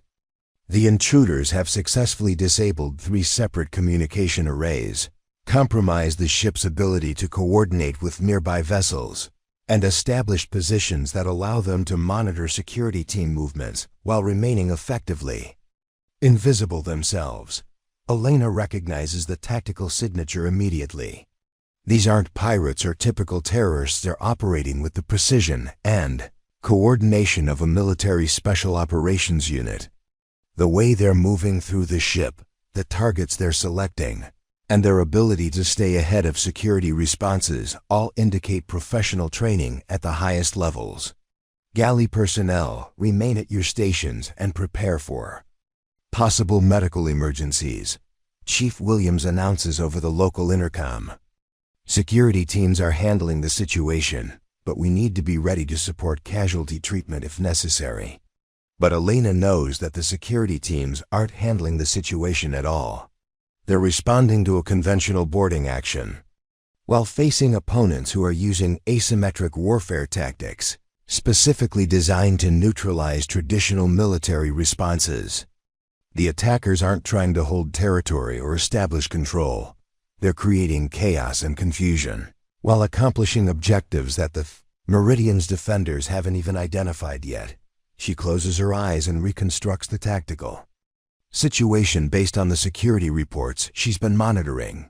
The intruders have successfully disabled 3 separate communication arrays, compromised the ship's ability to coordinate with nearby vessels, and established positions that allow them to monitor security team movements while remaining effectively invisible themselves. Elena recognizes the tactical signature immediately. These aren't pirates or typical terrorists. They're operating with the precision and coordination of a military special operations unit. The way they're moving through the ship, the targets they're selecting, and their ability to stay ahead of security responses all indicate professional training at the highest levels. Galley personnel, remain at your stations and prepare for possible medical emergencies, Chief Williams announces over the local intercom. Security teams are handling the situation, but we need to be ready to support casualty treatment if necessary. But Elena knows that the security teams aren't handling the situation at all. They're responding to a conventional boarding action, while facing opponents who are using asymmetric warfare tactics, specifically designed to neutralize traditional military responses. The attackers aren't trying to hold territory or establish control. They're creating chaos and confusion, while accomplishing objectives that the Meridian's defenders haven't even identified yet. She closes her eyes and reconstructs the tactical situation based on the security reports she's been monitoring.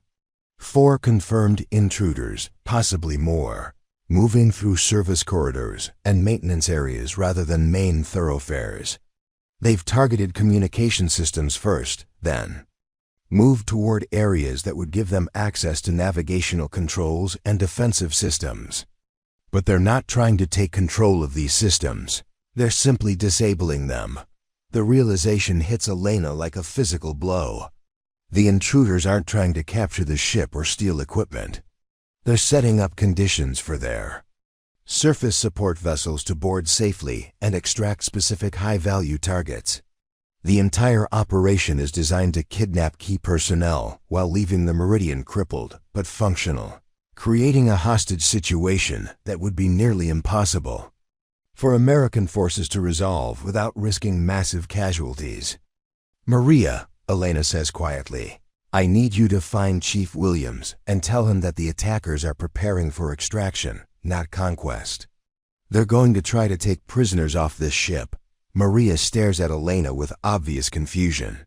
4 confirmed intruders, possibly more, moving through service corridors and maintenance areas rather than main thoroughfares. They've targeted communication systems first, then moved toward areas that would give them access to navigational controls and defensive systems. But they're not trying to take control of these systems. They're simply disabling them. The realization hits Elena like a physical blow. The intruders aren't trying to capture the ship or steal equipment. They're setting up conditions for their surface support vessels to board safely and extract specific high-value targets. The entire operation is designed to kidnap key personnel while leaving the Meridian crippled but functional, creating a hostage situation that would be nearly impossible for American forces to resolve without risking massive casualties. "Maria," Elena says quietly, "I need you to find Chief Williams and tell him that the attackers are preparing for extraction, not conquest. They're going to try to take prisoners off this ship." Maria stares at Elena with obvious confusion.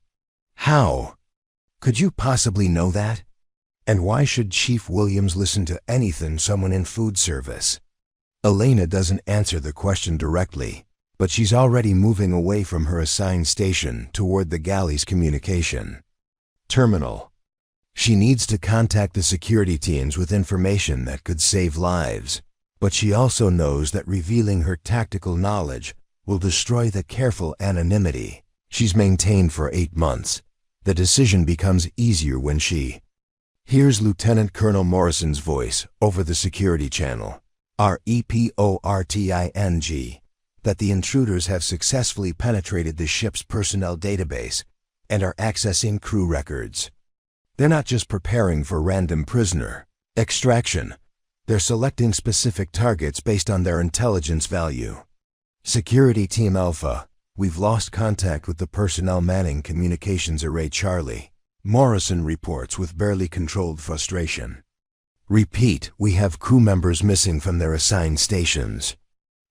"How could you possibly know that? And why should Chief Williams listen to anything someone in food service?" Elena doesn't answer the question directly, but she's already moving away from her assigned station toward the galley's communication terminal. She needs to contact the security teams with information that could save lives, but she also knows that revealing her tactical knowledge will destroy the careful anonymity she's maintained for 8 months. The decision becomes easier when she hears Lieutenant Colonel Morrison's voice over the security channel, reporting, that the intruders have successfully penetrated the ship's personnel database and are accessing crew records. They're not just preparing for random prisoner extraction. They're selecting specific targets based on their intelligence value. "Security Team Alpha, we've lost contact with the personnel manning Communications Array Charlie," Morrison reports with barely controlled frustration. "Repeat, we have crew members missing from their assigned stations.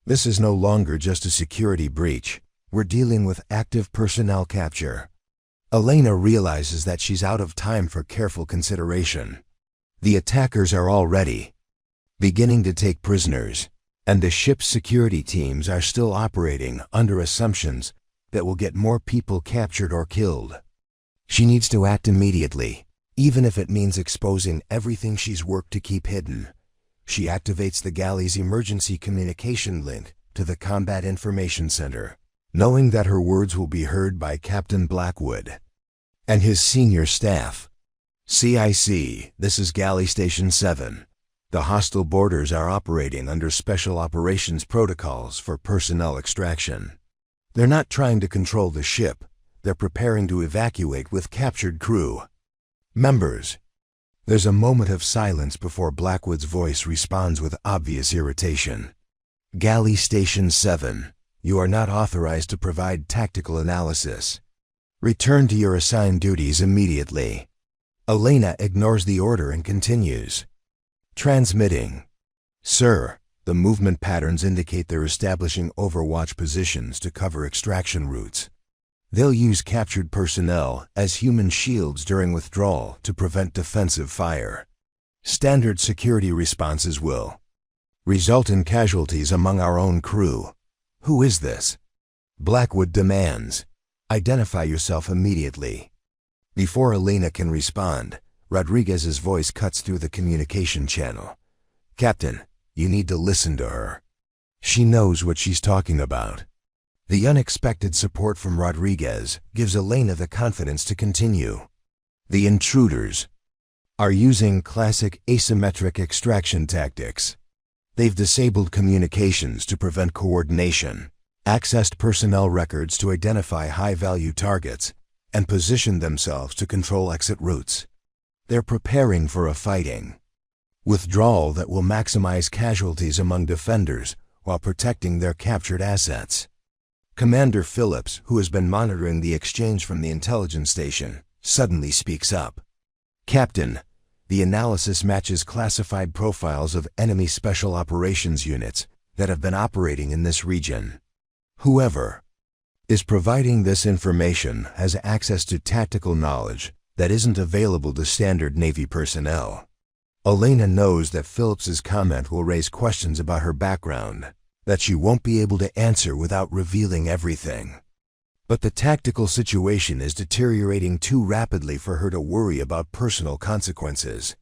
This is no longer just a security breach. We're dealing with active personnel capture." Elena realizes that she's out of time for careful consideration. The attackers are already beginning to take prisoners, and the ship's security teams are still operating under assumptions that will get more people captured or killed. She needs to act immediately, even if it means exposing everything she's worked to keep hidden. She activates the galley's emergency communication link to the Combat Information Center, knowing that her words will be heard by Captain Blackwood and his senior staff. "CIC, this is Galley Station 7. The hostile boarders are operating under special operations protocols for personnel extraction. They're not trying to control the ship, they're preparing to evacuate with captured crew. Members. There's a moment of silence before Blackwood's voice responds with obvious irritation. Galley Station 7, you are not authorized to provide tactical analysis. Return to your assigned duties immediately. Elena ignores the order and continues. Transmitting. Sir, the movement patterns indicate they're establishing overwatch positions to cover extraction routes. They'll use captured personnel as human shields during withdrawal to prevent defensive fire. Standard security responses will result in casualties among our own crew. Who is this? Blackwood demands. Identify yourself immediately. Before Elena can respond, Rodriguez's voice cuts through the communication channel. Captain, you need to listen to her. She knows what she's talking about. The unexpected support from Rodriguez gives Elena the confidence to continue. The intruders are using classic asymmetric extraction tactics. They've disabled communications to prevent coordination, accessed personnel records to identify high-value targets, and positioned themselves to control exit routes. They're preparing for a fighting withdrawal that will maximize casualties among defenders while protecting their captured assets. Commander Phillips, who has been monitoring the exchange from the intelligence station, suddenly speaks up. Captain, the analysis matches classified profiles of enemy special operations units that have been operating in this region. Whoever is providing this information has access to tactical knowledge that isn't available to standard Navy personnel. Elena knows that Phillips's comment will raise questions about her background that she won't be able to answer without revealing everything. But the tactical situation is deteriorating too rapidly for her to worry about personal consequences.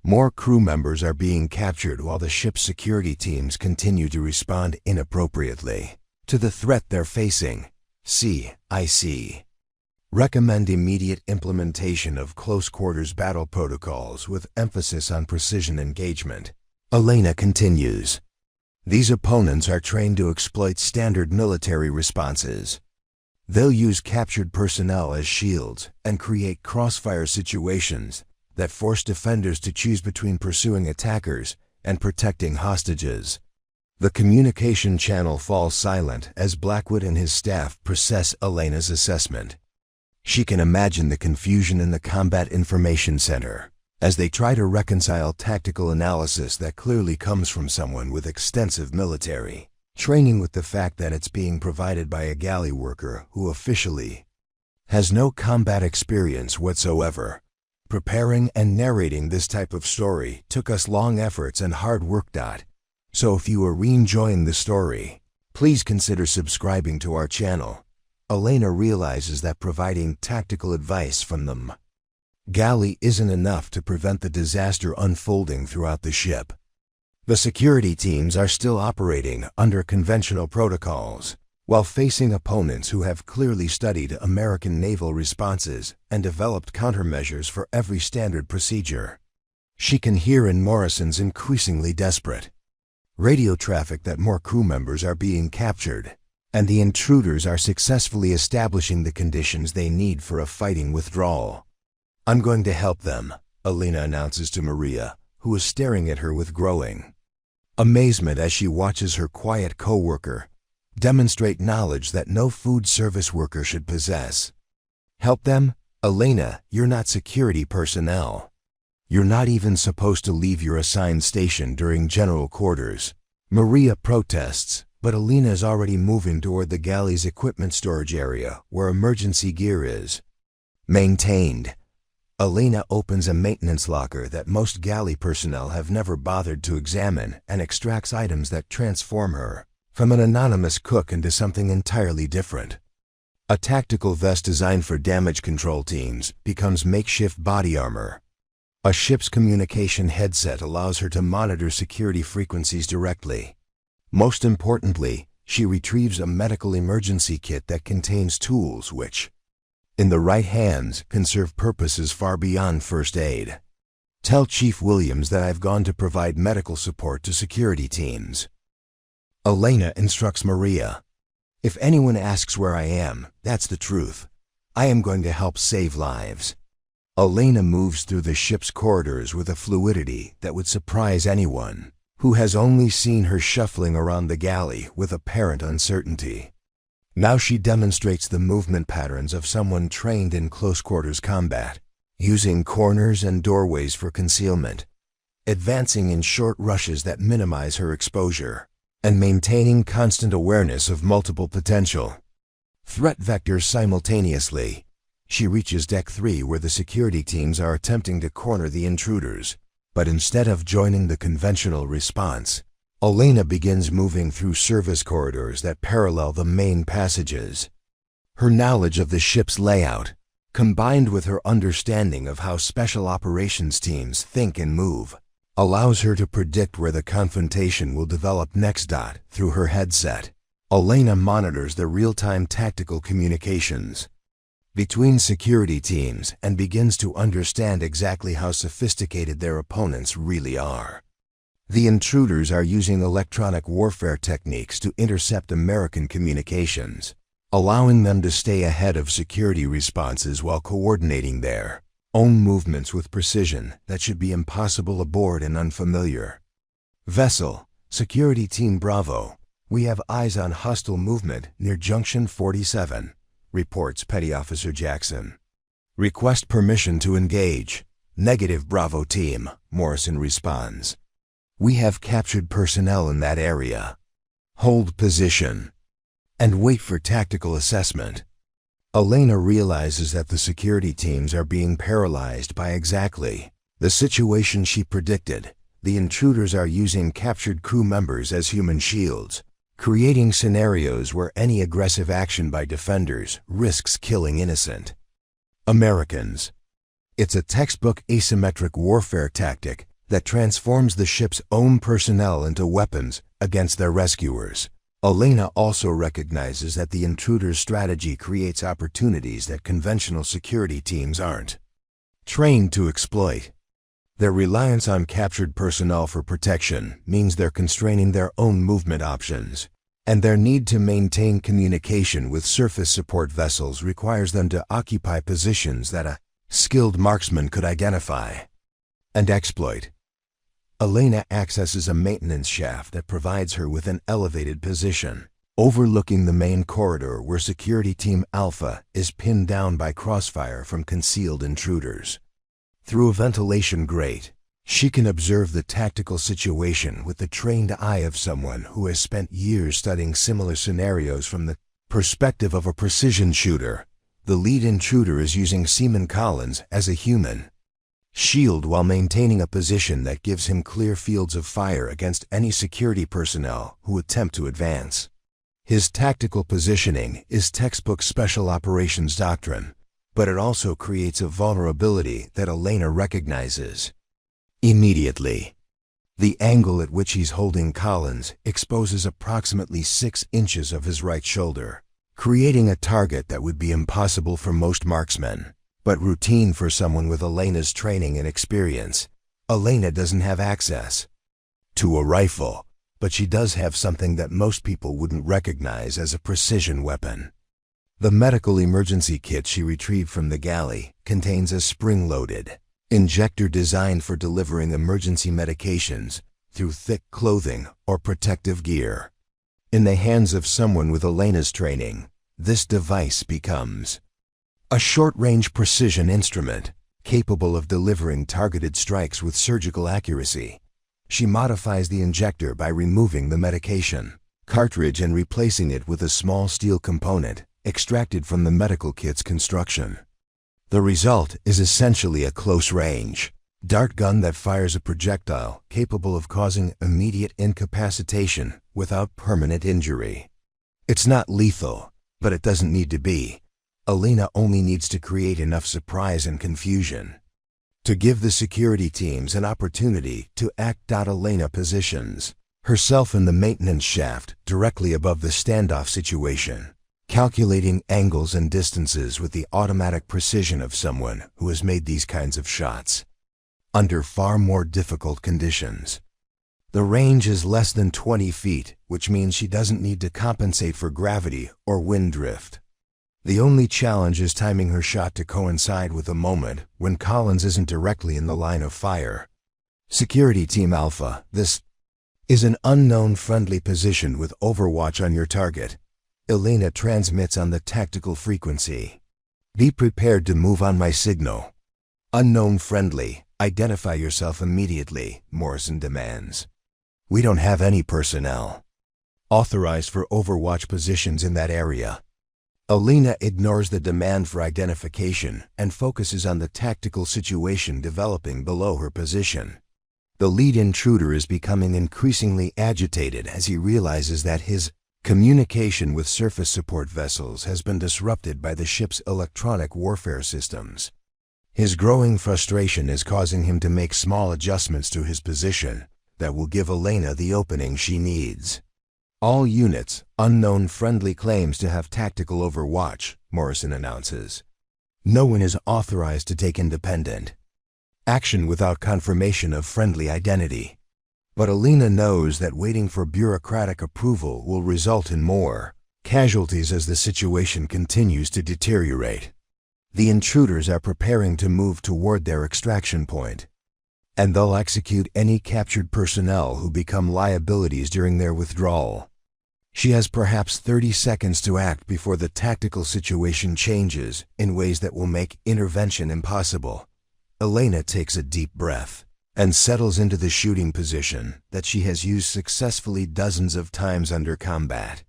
More crew members are being captured while the ship's security teams continue to respond inappropriately to the threat they're facing. CIC. Recommend immediate implementation of close-quarters battle protocols with emphasis on precision engagement. Elena continues. These opponents are trained to exploit standard military responses. They'll use captured personnel as shields and create crossfire situations that force defenders to choose between pursuing attackers and protecting hostages. The communication channel falls silent as Blackwood and his staff process Elena's assessment. She can imagine the confusion in the Combat Information Center as they try to reconcile tactical analysis that clearly comes from someone with extensive military training with the fact that it's being provided by a galley worker who officially has no combat experience whatsoever. Preparing and narrating this type of story took us long efforts and hard work. So if you are enjoying the story, please consider subscribing to our channel. Elena realizes that providing tactical advice from them galley isn't enough to prevent the disaster unfolding throughout the ship. The security teams are still operating under conventional protocols, while facing opponents who have clearly studied American naval responses and developed countermeasures for every standard procedure. She can hear in Morrison's increasingly desperate radio traffic that more crew members are being captured, and the intruders are successfully establishing the conditions they need for a fighting withdrawal. I'm going to help them, Elena announces to Maria, who is staring at her with growing amazement as she watches her quiet co-worker demonstrate knowledge that no food service worker should possess. Help them? Elena, you're not security personnel. You're not even supposed to leave your assigned station during general quarters. Maria protests, but Elena is already moving toward the galley's equipment storage area where emergency gear is maintained. Elena opens a maintenance locker that most galley personnel have never bothered to examine and extracts items that transform her from an anonymous cook into something entirely different. A tactical vest designed for damage control teams becomes makeshift body armor. A ship's communication headset allows her to monitor security frequencies directly. Most importantly, she retrieves a medical emergency kit that contains tools which, in the right hands, can serve purposes far beyond first aid. Tell Chief Williams that I've gone to provide medical support to security teams. Elena instructs Maria. If anyone asks where I am, that's the truth. I am going to help save lives. Elena moves through the ship's corridors with a fluidity that would surprise anyone who has only seen her shuffling around the galley with apparent uncertainty. Now she demonstrates the movement patterns of someone trained in close-quarters combat, using corners and doorways for concealment, advancing in short rushes that minimize her exposure, and maintaining constant awareness of multiple potential threat vectors simultaneously. She reaches Deck 3 where the security teams are attempting to corner the intruders, but instead of joining the conventional response, Elena begins moving through service corridors that parallel the main passages. Her knowledge of the ship's layout, combined with her understanding of how special operations teams think and move, allows her to predict where the confrontation will develop next. Through her headset, Elena monitors the real-time tactical communications between security teams and begins to understand exactly how sophisticated their opponents really are. The intruders are using electronic warfare techniques to intercept American communications, allowing them to stay ahead of security responses while coordinating their own movements with precision that should be impossible aboard an unfamiliar vessel. Security Team Bravo, we have eyes on hostile movement near Junction 47, reports Petty Officer Jackson. Request permission to engage. Negative, Bravo Team, Morrison responds. We have captured personnel in that area. Hold position and wait for tactical assessment. Elena realizes that the security teams are being paralyzed by exactly the situation she predicted. The intruders are using captured crew members as human shields, creating scenarios where any aggressive action by defenders risks killing innocent Americans. It's a textbook asymmetric warfare tactic that transforms the ship's own personnel into weapons against their rescuers. Elena also recognizes that the intruder's strategy creates opportunities that conventional security teams aren't trained to exploit. Their reliance on captured personnel for protection means they're constraining their own movement options, and their need to maintain communication with surface support vessels requires them to occupy positions that a skilled marksman could identify and exploit. Elena accesses a maintenance shaft that provides her with an elevated position, overlooking the main corridor where Security Team Alpha is pinned down by crossfire from concealed intruders. Through a ventilation grate, she can observe the tactical situation with the trained eye of someone who has spent years studying similar scenarios from the perspective of a precision shooter. The lead intruder is using Seaman Collins as a human shield while maintaining a position that gives him clear fields of fire against any security personnel who attempt to advance. His tactical positioning is textbook special operations doctrine, but it also creates a vulnerability that Elena recognizes immediately. The angle at which he's holding Collins exposes approximately 6 inches of his right shoulder, creating a target that would be impossible for most marksmen, but routine for someone with Elena's training and experience. Elena doesn't have access to a rifle, but she does have something that most people wouldn't recognize as a precision weapon. The medical emergency kit she retrieved from the galley contains a spring-loaded injector designed for delivering emergency medications through thick clothing or protective gear. In the hands of someone with Elena's training, this device becomes a short-range precision instrument capable of delivering targeted strikes with surgical accuracy. She modifies the injector by removing the medication cartridge and replacing it with a small steel component extracted from the medical kit's construction. The result is essentially a close-range dart gun that fires a projectile capable of causing immediate incapacitation without permanent injury. It's not lethal, but it doesn't need to be. Elena only needs to create enough surprise and confusion to give the security teams an opportunity to act. Elena positions herself in the maintenance shaft directly above the standoff situation, calculating angles and distances with the automatic precision of someone who has made these kinds of shots. under far more difficult conditions. The range is less than 20 feet, which means she doesn't need to compensate for gravity or wind drift. The only challenge is timing her shot to coincide with a moment when Collins isn't directly in the line of fire. Security Team Alpha, this is an unknown friendly position with overwatch on your target. Elena transmits on the tactical frequency. Be prepared to move on my signal. Unknown friendly, identify yourself immediately, Morrison demands. We don't have any personnel authorized for overwatch positions in that area. Elena ignores the demand for identification and focuses on the tactical situation developing below her position. The lead intruder is becoming increasingly agitated as he realizes that his communication with surface support vessels has been disrupted by the ship's electronic warfare systems. His growing frustration is causing him to make small adjustments to his position that will give Elena the opening she needs. All units, unknown friendly claims to have tactical overwatch, Morrison announces. No one is authorized to take independent action without confirmation of friendly identity. But Elena knows that waiting for bureaucratic approval will result in more casualties as the situation continues to deteriorate. The intruders are preparing to move toward their extraction point, and they'll execute any captured personnel who become liabilities during their withdrawal. She has perhaps 30 seconds to act before the tactical situation changes in ways that will make intervention impossible. Elena takes a deep breath and settles into the shooting position that she has used successfully dozens of times under combat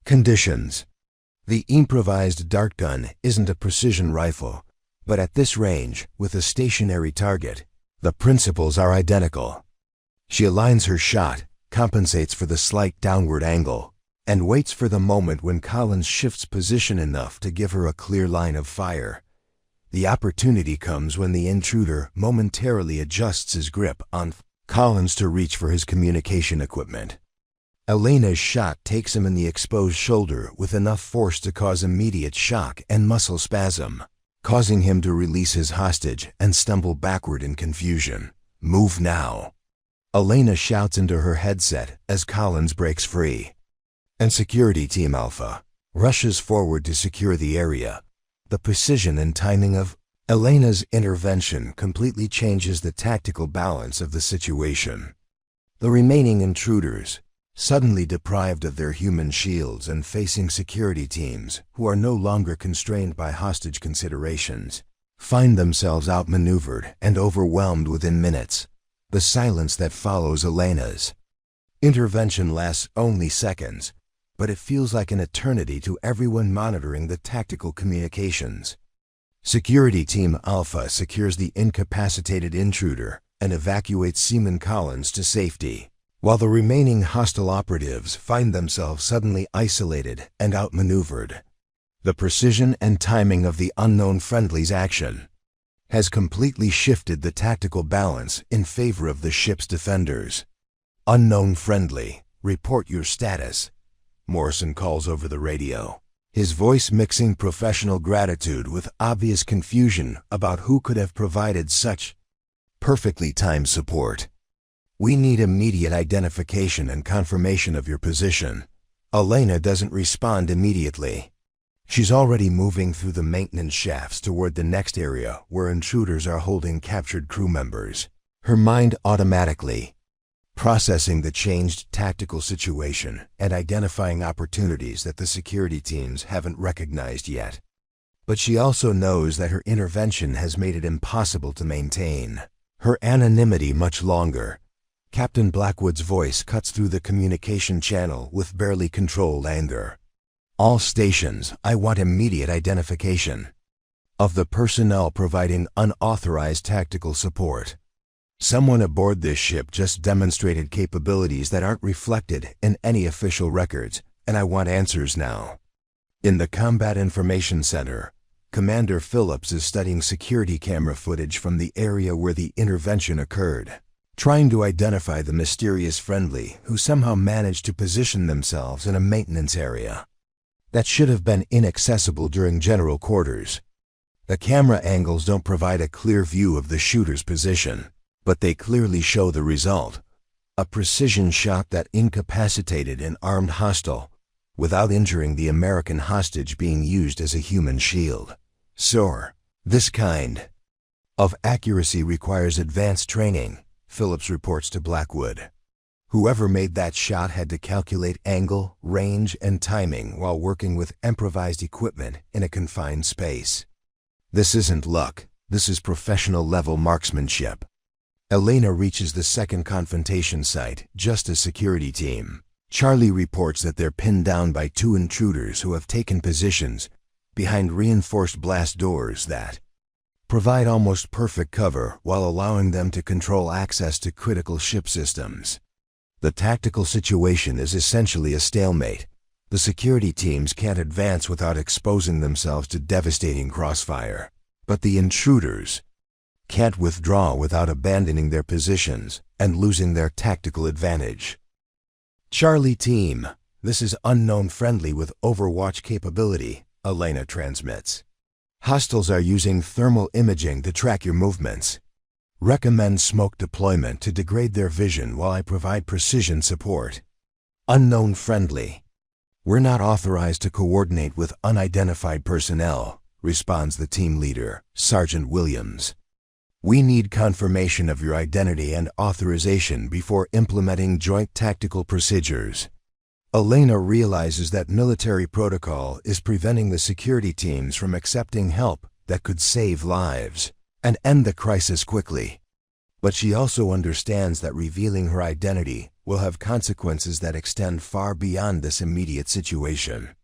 conditions. The improvised dart gun isn't a precision rifle, but at this range, with a stationary target, the principles are identical. She aligns her shot, compensates for the slight downward angle, and waits for the moment when Collins shifts position enough to give her a clear line of fire. The opportunity comes when the intruder momentarily adjusts his grip on Collins to reach for his communication equipment. Elena's shot takes him in the exposed shoulder with enough force to cause immediate shock and muscle spasm, causing him to release his hostage and stumble backward in confusion. Move now. Elena shouts into her headset as Collins breaks free. And Security Team Alpha rushes forward to secure the area. The precision and timing of Elena's intervention completely changes the tactical balance of the situation. The remaining intruders, suddenly deprived of their human shields and facing security teams who are no longer constrained by hostage considerations, find themselves outmaneuvered and overwhelmed within minutes. The silence that follows Elena's intervention lasts only seconds, but it feels like an eternity to everyone monitoring the tactical communications. Security Team Alpha secures the incapacitated intruder and evacuates Seaman Collins to safety, while the remaining hostile operatives find themselves suddenly isolated and outmaneuvered. The precision and timing of the unknown friendly's action has completely shifted the tactical balance in favor of the ship's defenders. Unknown friendly, report your status, Morrison calls over the radio, his voice mixing professional gratitude with obvious confusion about who could have provided such perfectly timed support. We need immediate identification and confirmation of your position. Elena doesn't respond immediately. She's already moving through the maintenance shafts toward the next area where intruders are holding captured crew members, her mind automatically processing the changed tactical situation and identifying opportunities that the security teams haven't recognized yet. But she also knows that her intervention has made it impossible to maintain her anonymity much longer. Captain Blackwood's voice cuts through the communication channel with barely controlled anger. All stations, I want immediate identification of the personnel providing unauthorized tactical support. Someone aboard this ship just demonstrated capabilities that aren't reflected in any official records, and I want answers now. In the Combat Information Center, Commander Phillips is studying security camera footage from the area where the intervention occurred, trying to identify the mysterious friendly who somehow managed to position themselves in a maintenance area that should have been inaccessible during general quarters. The camera angles don't provide a clear view of the shooter's position, But they clearly show the result. A precision shot that incapacitated an armed hostile without injuring the American hostage being used as a human shield. Sir, this kind of accuracy requires advanced training, Phillips reports to Blackwood. Whoever made that shot had to calculate angle, range, and timing while working with improvised equipment in a confined space. This isn't luck, this is professional-level marksmanship. Elena reaches the second confrontation site, just as security team. Charlie reports that they're pinned down by two intruders who have taken positions behind reinforced blast doors that provide almost perfect cover while allowing them to control access to critical ship systems. The tactical situation is essentially a stalemate. The security teams can't advance without exposing themselves to devastating crossfire. But the intruders can't withdraw without abandoning their positions and losing their tactical advantage. Charlie team, this is unknown friendly with Overwatch capability, Elena transmits. Hostiles are using thermal imaging to track your movements. Recommend smoke deployment to degrade their vision while I provide precision support. Unknown friendly. We're not authorized to coordinate with unidentified personnel, responds the team leader, Sergeant Williams. We need confirmation of your identity and authorization before implementing joint tactical procedures. Elena realizes that military protocol is preventing the security teams from accepting help that could save lives and end the crisis quickly. But she also understands that revealing her identity will have consequences that extend far beyond this immediate situation.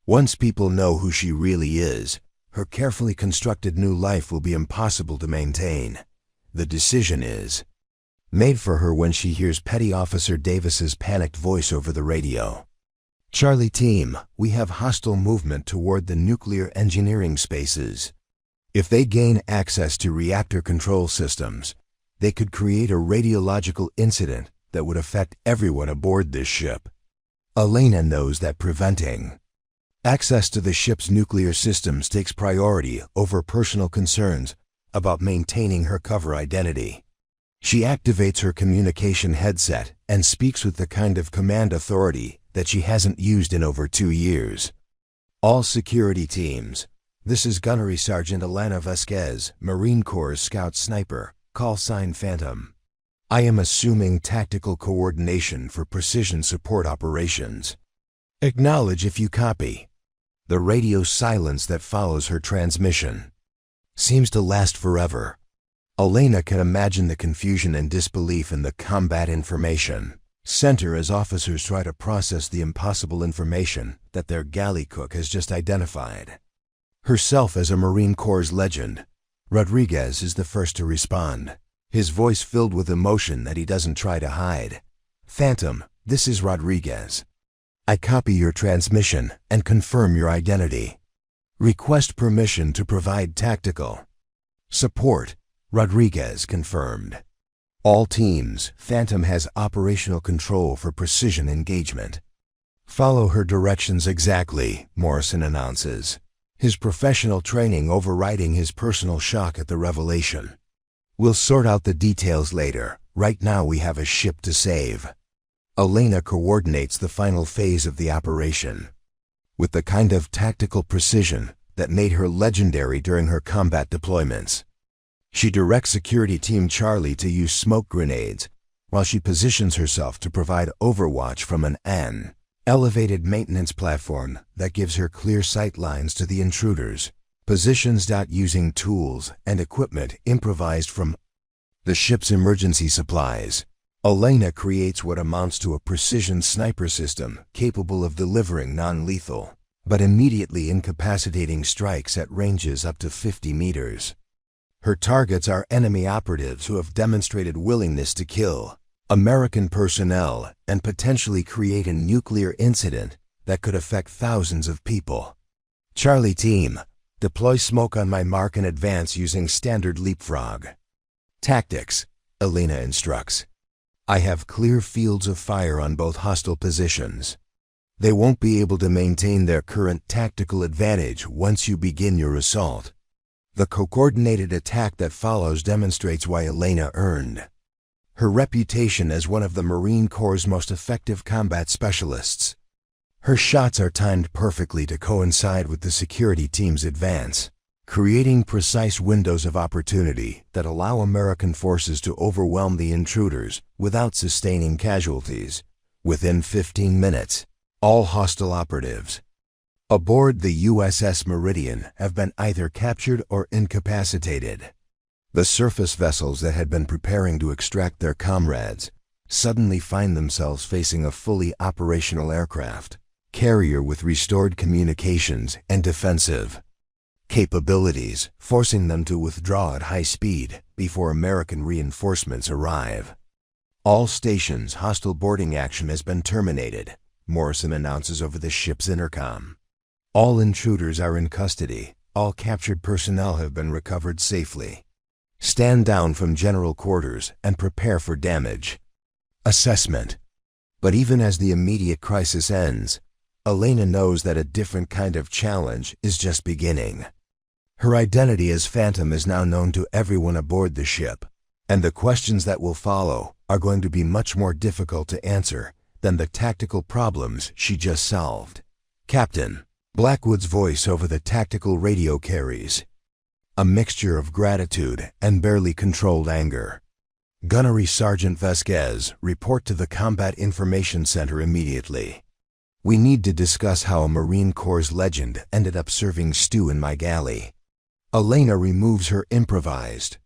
Once people know who she really is, her carefully constructed new life will be impossible to maintain. The decision is made for her when she hears Petty Officer Davis's panicked voice over the radio. Charlie team, we have hostile movement toward the nuclear engineering spaces. If they gain access to reactor control systems, they could create a radiological incident that would affect everyone aboard this ship. Elena knows that preventing access to the ship's nuclear systems takes priority over personal concerns about maintaining her cover identity. She activates her communication headset and speaks with the kind of command authority that she hasn't used in over 2 years. All security teams, this is Gunnery Sergeant Elena Vasquez, Marine Corps Scout Sniper, call sign Phantom. I am assuming tactical coordination for precision support operations. Acknowledge if you copy. The radio silence that follows her transmission seems to last forever. Elena can imagine the confusion and disbelief in the combat information center as officers try to process the impossible information that their galley cook has just identified. Herself as a Marine Corps legend, Rodriguez is the first to respond, his voice filled with emotion that he doesn't try to hide. Phantom, this is Rodriguez. I copy your transmission and confirm your identity. Request permission to provide tactical support. Rodriguez confirmed. All teams, Phantom has operational control for precision engagement. Follow her directions exactly, Morrison announces, his professional training overriding his personal shock at the revelation. We'll sort out the details later. Right now we have a ship to save. Elena coordinates the final phase of the operation with the kind of tactical precision that made her legendary during her combat deployments. She directs Security Team Charlie to use smoke grenades while she positions herself to provide overwatch from an elevated maintenance platform that gives her clear sight lines to the intruders. Positions. Using tools and equipment improvised from the ship's emergency supplies, Elena creates what amounts to a precision sniper system capable of delivering non-lethal, but immediately incapacitating strikes at ranges up to 50 meters. Her targets are enemy operatives who have demonstrated willingness to kill American personnel and potentially create a nuclear incident that could affect thousands of people. Charlie team, deploy smoke on my mark and advance using standard leapfrog. Tactics, Elena instructs. I have clear fields of fire on both hostile positions. They won't be able to maintain their current tactical advantage once you begin your assault. The coordinated attack that follows demonstrates why Elena earned her reputation as one of the Marine Corps' most effective combat specialists. Her shots are timed perfectly to coincide with the security team's advance, creating precise windows of opportunity that allow American forces to overwhelm the intruders without sustaining casualties. Within 15 minutes, all hostile operatives aboard the USS Meridian have been either captured or incapacitated. The surface vessels that had been preparing to extract their comrades suddenly find themselves facing a fully operational aircraft carrier with restored communications and defensive capabilities, forcing them to withdraw at high speed before American reinforcements arrive. All stations, hostile boarding action has been terminated, Morrison announces over the ship's intercom. All intruders are in custody. All captured personnel have been recovered safely. Stand down from general quarters and prepare for damage assessment. But even as the immediate crisis ends, Elena knows that a different kind of challenge is just beginning. Her identity as Phantom is now known to everyone aboard the ship, and the questions that will follow are going to be much more difficult to answer than the tactical problems she just solved. Captain Blackwood's voice over the tactical radio carries a mixture of gratitude and barely controlled anger. Gunnery Sergeant Vasquez, report to the Combat Information Center immediately. We need to discuss how a Marine Corps legend ended up serving stew in my galley. Elena removes her improvised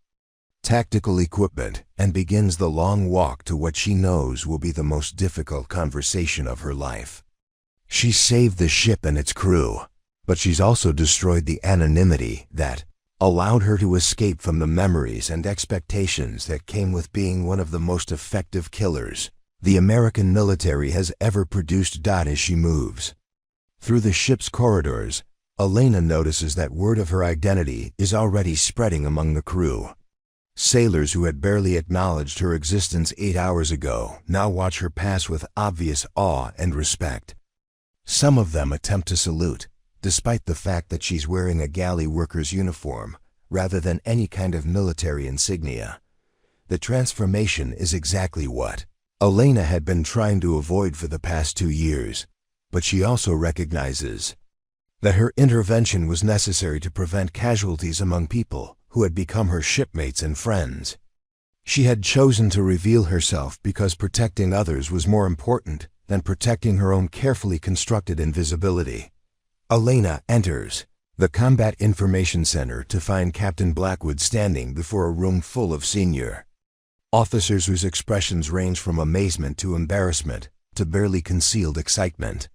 tactical equipment and begins the long walk to what she knows will be the most difficult conversation of her life. She's saved the ship and its crew, but she's also destroyed the anonymity that allowed her to escape from the memories and expectations that came with being one of the most effective killers the American military has ever produced. As she moves through the ship's corridors, Elena notices that word of her identity is already spreading among the crew. Sailors who had barely acknowledged her existence 8 hours ago now watch her pass with obvious awe and respect. Some of them attempt to salute, despite the fact that she's wearing a galley worker's uniform rather than any kind of military insignia. The transformation is exactly what Elena had been trying to avoid for the past 2 years, but she also recognizes that her intervention was necessary to prevent casualties among people who had become her shipmates and friends. She had chosen to reveal herself because protecting others was more important than protecting her own carefully constructed invisibility. Elena enters the Combat Information Center to find Captain Blackwood standing before a room full of senior officers whose expressions range from amazement to embarrassment to barely concealed excitement.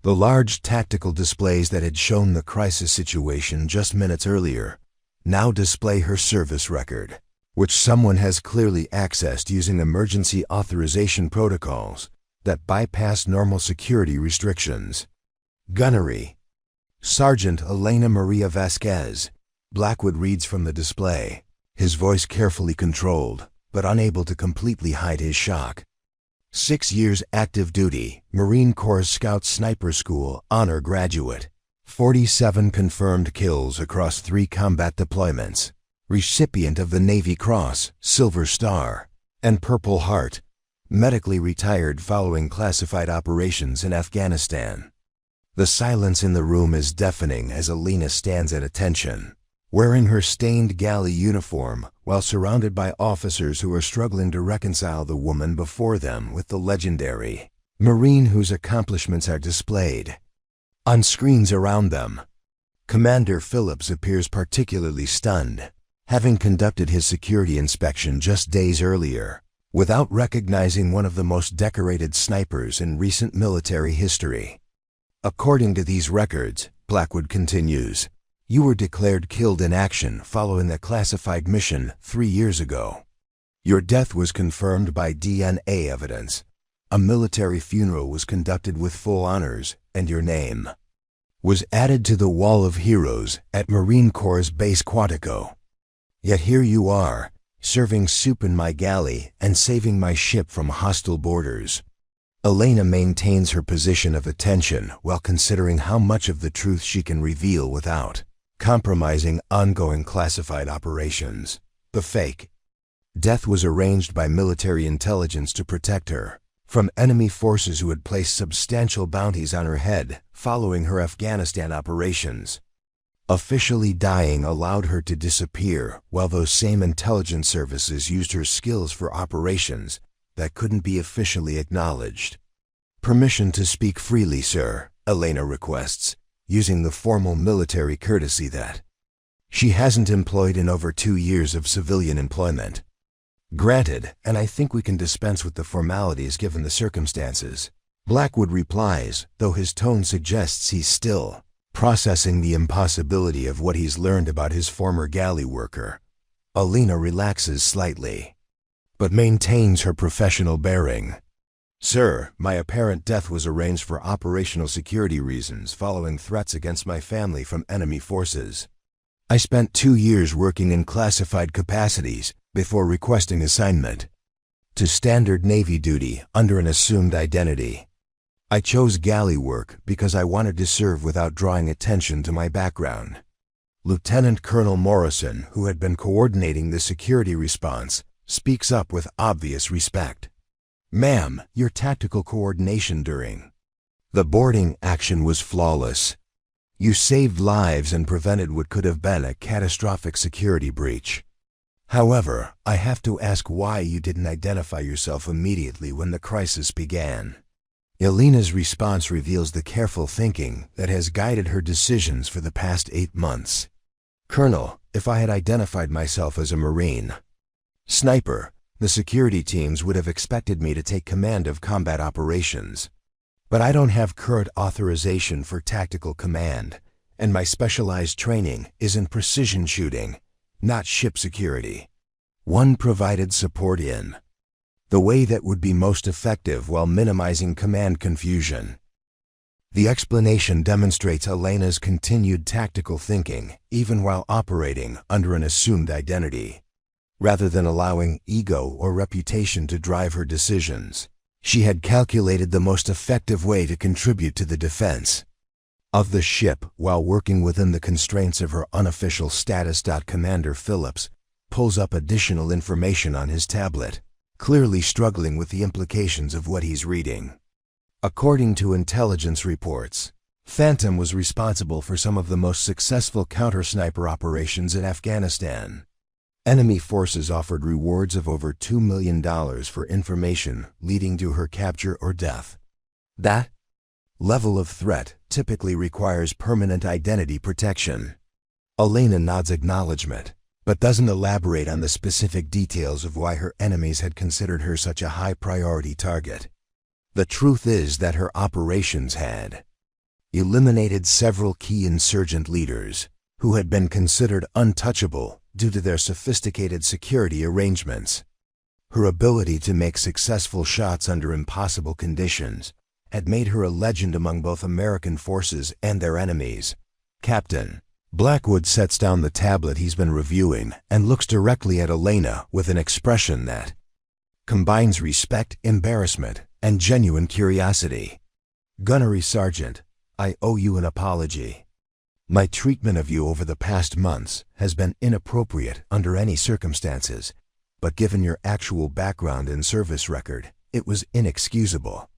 The large tactical displays that had shown the crisis situation just minutes earlier now display her service record, which someone has clearly accessed using emergency authorization protocols that bypass normal security restrictions. Gunnery Sergeant Elena Maria Vasquez, Blackwood reads from the display, his voice carefully controlled, but unable to completely hide his shock. 6 years active duty, Marine Corps Scout Sniper School honor graduate. 47 confirmed kills across 3 combat deployments. Recipient of the Navy Cross, Silver Star, and Purple Heart. Medically retired following classified operations in Afghanistan. The silence in the room is deafening as Elena stands at attention, wearing her stained galley uniform while surrounded by officers who are struggling to reconcile the woman before them with the legendary Marine whose accomplishments are displayed on screens around them. Commander Phillips appears particularly stunned, having conducted his security inspection just days earlier, without recognizing one of the most decorated snipers in recent military history. According to these records, Blackwood continues, you were declared killed in action following a classified mission 3 years ago. Your death was confirmed by DNA evidence. A military funeral was conducted with full honors, and your name was added to the Wall of Heroes at Marine Corps Base Quantico. Yet here you are, serving soup in my galley and saving my ship from hostile boarders. Elena maintains her position of attention while considering how much of the truth she can reveal without compromising ongoing classified operations. The fake death was arranged by military intelligence to protect her from enemy forces who had placed substantial bounties on her head following her Afghanistan operations. Officially dying allowed her to disappear, while those same intelligence services used her skills for operations that couldn't be officially acknowledged. "Permission to speak freely, sir," Elena requests, using the formal military courtesy that she hasn't employed in over 2 years of civilian employment. "Granted, and I think we can dispense with the formalities given the circumstances," Blackwood replies, though his tone suggests he's still processing the impossibility of what he's learned about his former galley worker. Elena relaxes slightly, but maintains her professional bearing. "Sir, my apparent death was arranged for operational security reasons following threats against my family from enemy forces. I spent 2 years working in classified capacities before requesting assignment to standard Navy duty under an assumed identity. I chose galley work because I wanted to serve without drawing attention to my background." Lieutenant Colonel Morrison, who had been coordinating the security response, speaks up with obvious respect. "Ma'am, your tactical coordination during the boarding action was flawless. You saved lives and prevented what could have been a catastrophic security breach. However, I have to ask why you didn't identify yourself immediately when the crisis began." Elena's response reveals the careful thinking that has guided her decisions for the past 8 months. "Colonel, if I had identified myself as a Marine sniper, the security teams would have expected me to take command of combat operations. But I don't have current authorization for tactical command, and my specialized training is in precision shooting, not ship security. One provided support in the way that would be most effective while minimizing command confusion." The explanation demonstrates Elena's continued tactical thinking, even while operating under an assumed identity. Rather than allowing ego or reputation to drive her decisions, she had calculated the most effective way to contribute to the defense of the ship while working within the constraints of her unofficial status. Commander Phillips pulls up additional information on his tablet, clearly struggling with the implications of what he's reading. According to intelligence reports, Phantom was responsible for some of the most successful counter-sniper operations in Afghanistan. Enemy forces offered rewards of over $2 million for information leading to her capture or death. That level of threat typically requires permanent identity protection. Elena nods acknowledgement, but doesn't elaborate on the specific details of why her enemies had considered her such a high-priority target. The truth is that her operations had eliminated several key insurgent leaders who had been considered untouchable due to their sophisticated security arrangements. Her ability to make successful shots under impossible conditions had made her a legend among both American forces and their enemies. Captain Blackwood sets down the tablet he's been reviewing and looks directly at Elena with an expression that combines respect, embarrassment, and genuine curiosity. "Gunnery Sergeant, I owe you an apology. My treatment of you over the past months has been inappropriate under any circumstances, but given your actual background and service record, it was inexcusable."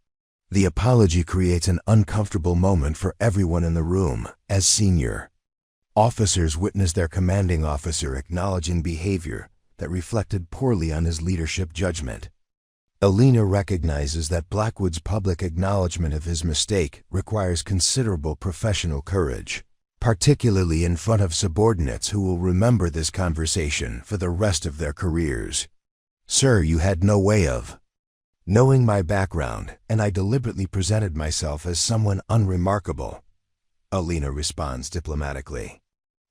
The apology creates an uncomfortable moment for everyone in the room, as senior officers witness their commanding officer acknowledging behavior that reflected poorly on his leadership judgment. Elena recognizes that Blackwood's public acknowledgement of his mistake requires considerable professional courage, particularly in front of subordinates who will remember this conversation for the rest of their careers. "Sir, you had no way of knowing my background, and I deliberately presented myself as someone unremarkable," Elena responds diplomatically.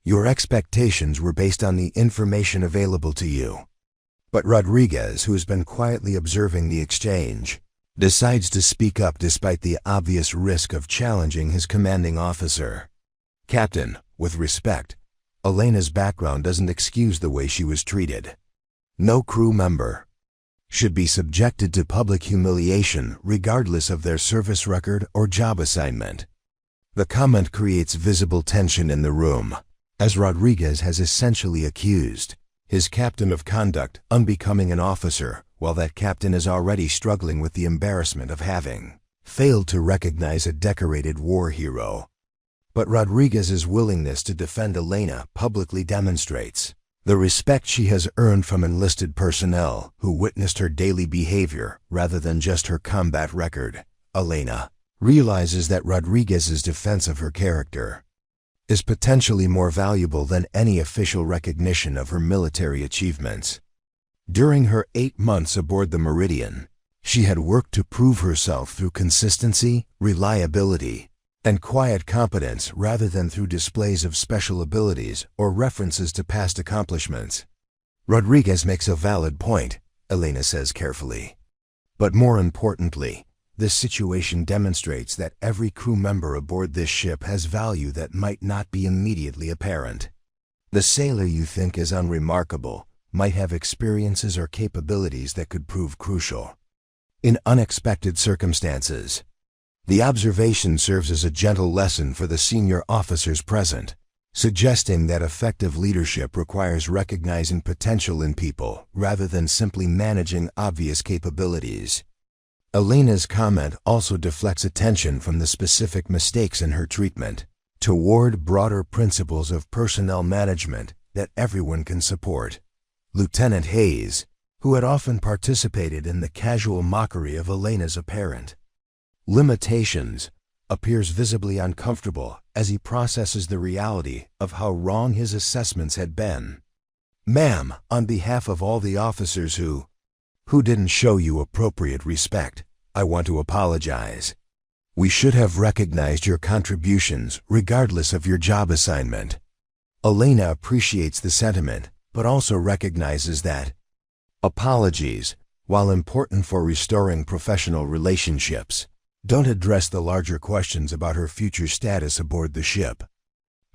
"Your expectations were based on the information available to you." But Rodriguez, who has been quietly observing the exchange, decides to speak up despite the obvious risk of challenging his commanding officer. "Captain, with respect, Elena's background doesn't excuse the way she was treated. No crew member should be subjected to public humiliation regardless of their service record or job assignment." The comment creates visible tension in the room. as Rodriguez has essentially accused his captain of conduct unbecoming an officer, while that captain is already struggling with the embarrassment of having failed to recognize a decorated war hero. But Rodriguez's willingness to defend Elena publicly demonstrates the respect she has earned from enlisted personnel who witnessed her daily behavior rather than just her combat record. Elena realizes that Rodriguez's defense of her character is potentially more valuable than any official recognition of her military achievements. During her 8 months aboard the Meridian, she had worked to prove herself through consistency, reliability, and quiet competence rather than through displays of special abilities or references to past accomplishments. Rodriguez makes a valid point, Elena says carefully. But more importantly, this situation demonstrates that every crew member aboard this ship has value that might not be immediately apparent. The sailor you think is unremarkable might have experiences or capabilities that could prove crucial in unexpected circumstances. The observation serves as a gentle lesson for the senior officers present, suggesting that effective leadership requires recognizing potential in people rather than simply managing obvious capabilities. Elena's comment also deflects attention from the specific mistakes in her treatment toward broader principles of personnel management that everyone can support. Lieutenant Hayes, who had often participated in the casual mockery of Elena's apparent limitations, appears visibly uncomfortable as he processes the reality of how wrong his assessments had been. "Ma'am, on behalf of all the officers who didn't show you appropriate respect, I want to apologize. We should have recognized your contributions regardless of your job assignment." Elena appreciates the sentiment, but also recognizes that apologies, while important for restoring professional relationships, don't address the larger questions about her future status aboard the ship.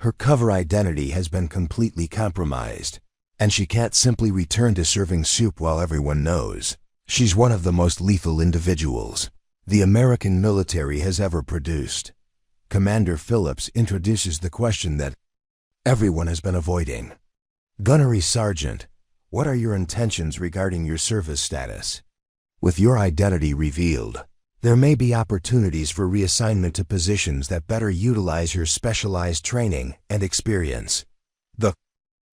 Her cover identity has been completely compromised, and she can't simply return to serving soup while everyone knows she's one of the most lethal individuals the American military has ever produced. Commander Phillips introduces the question that everyone has been avoiding. "Gunnery Sergeant, what are your intentions regarding your service status? With your identity revealed, there may be opportunities for reassignment to positions that better utilize your specialized training and experience." The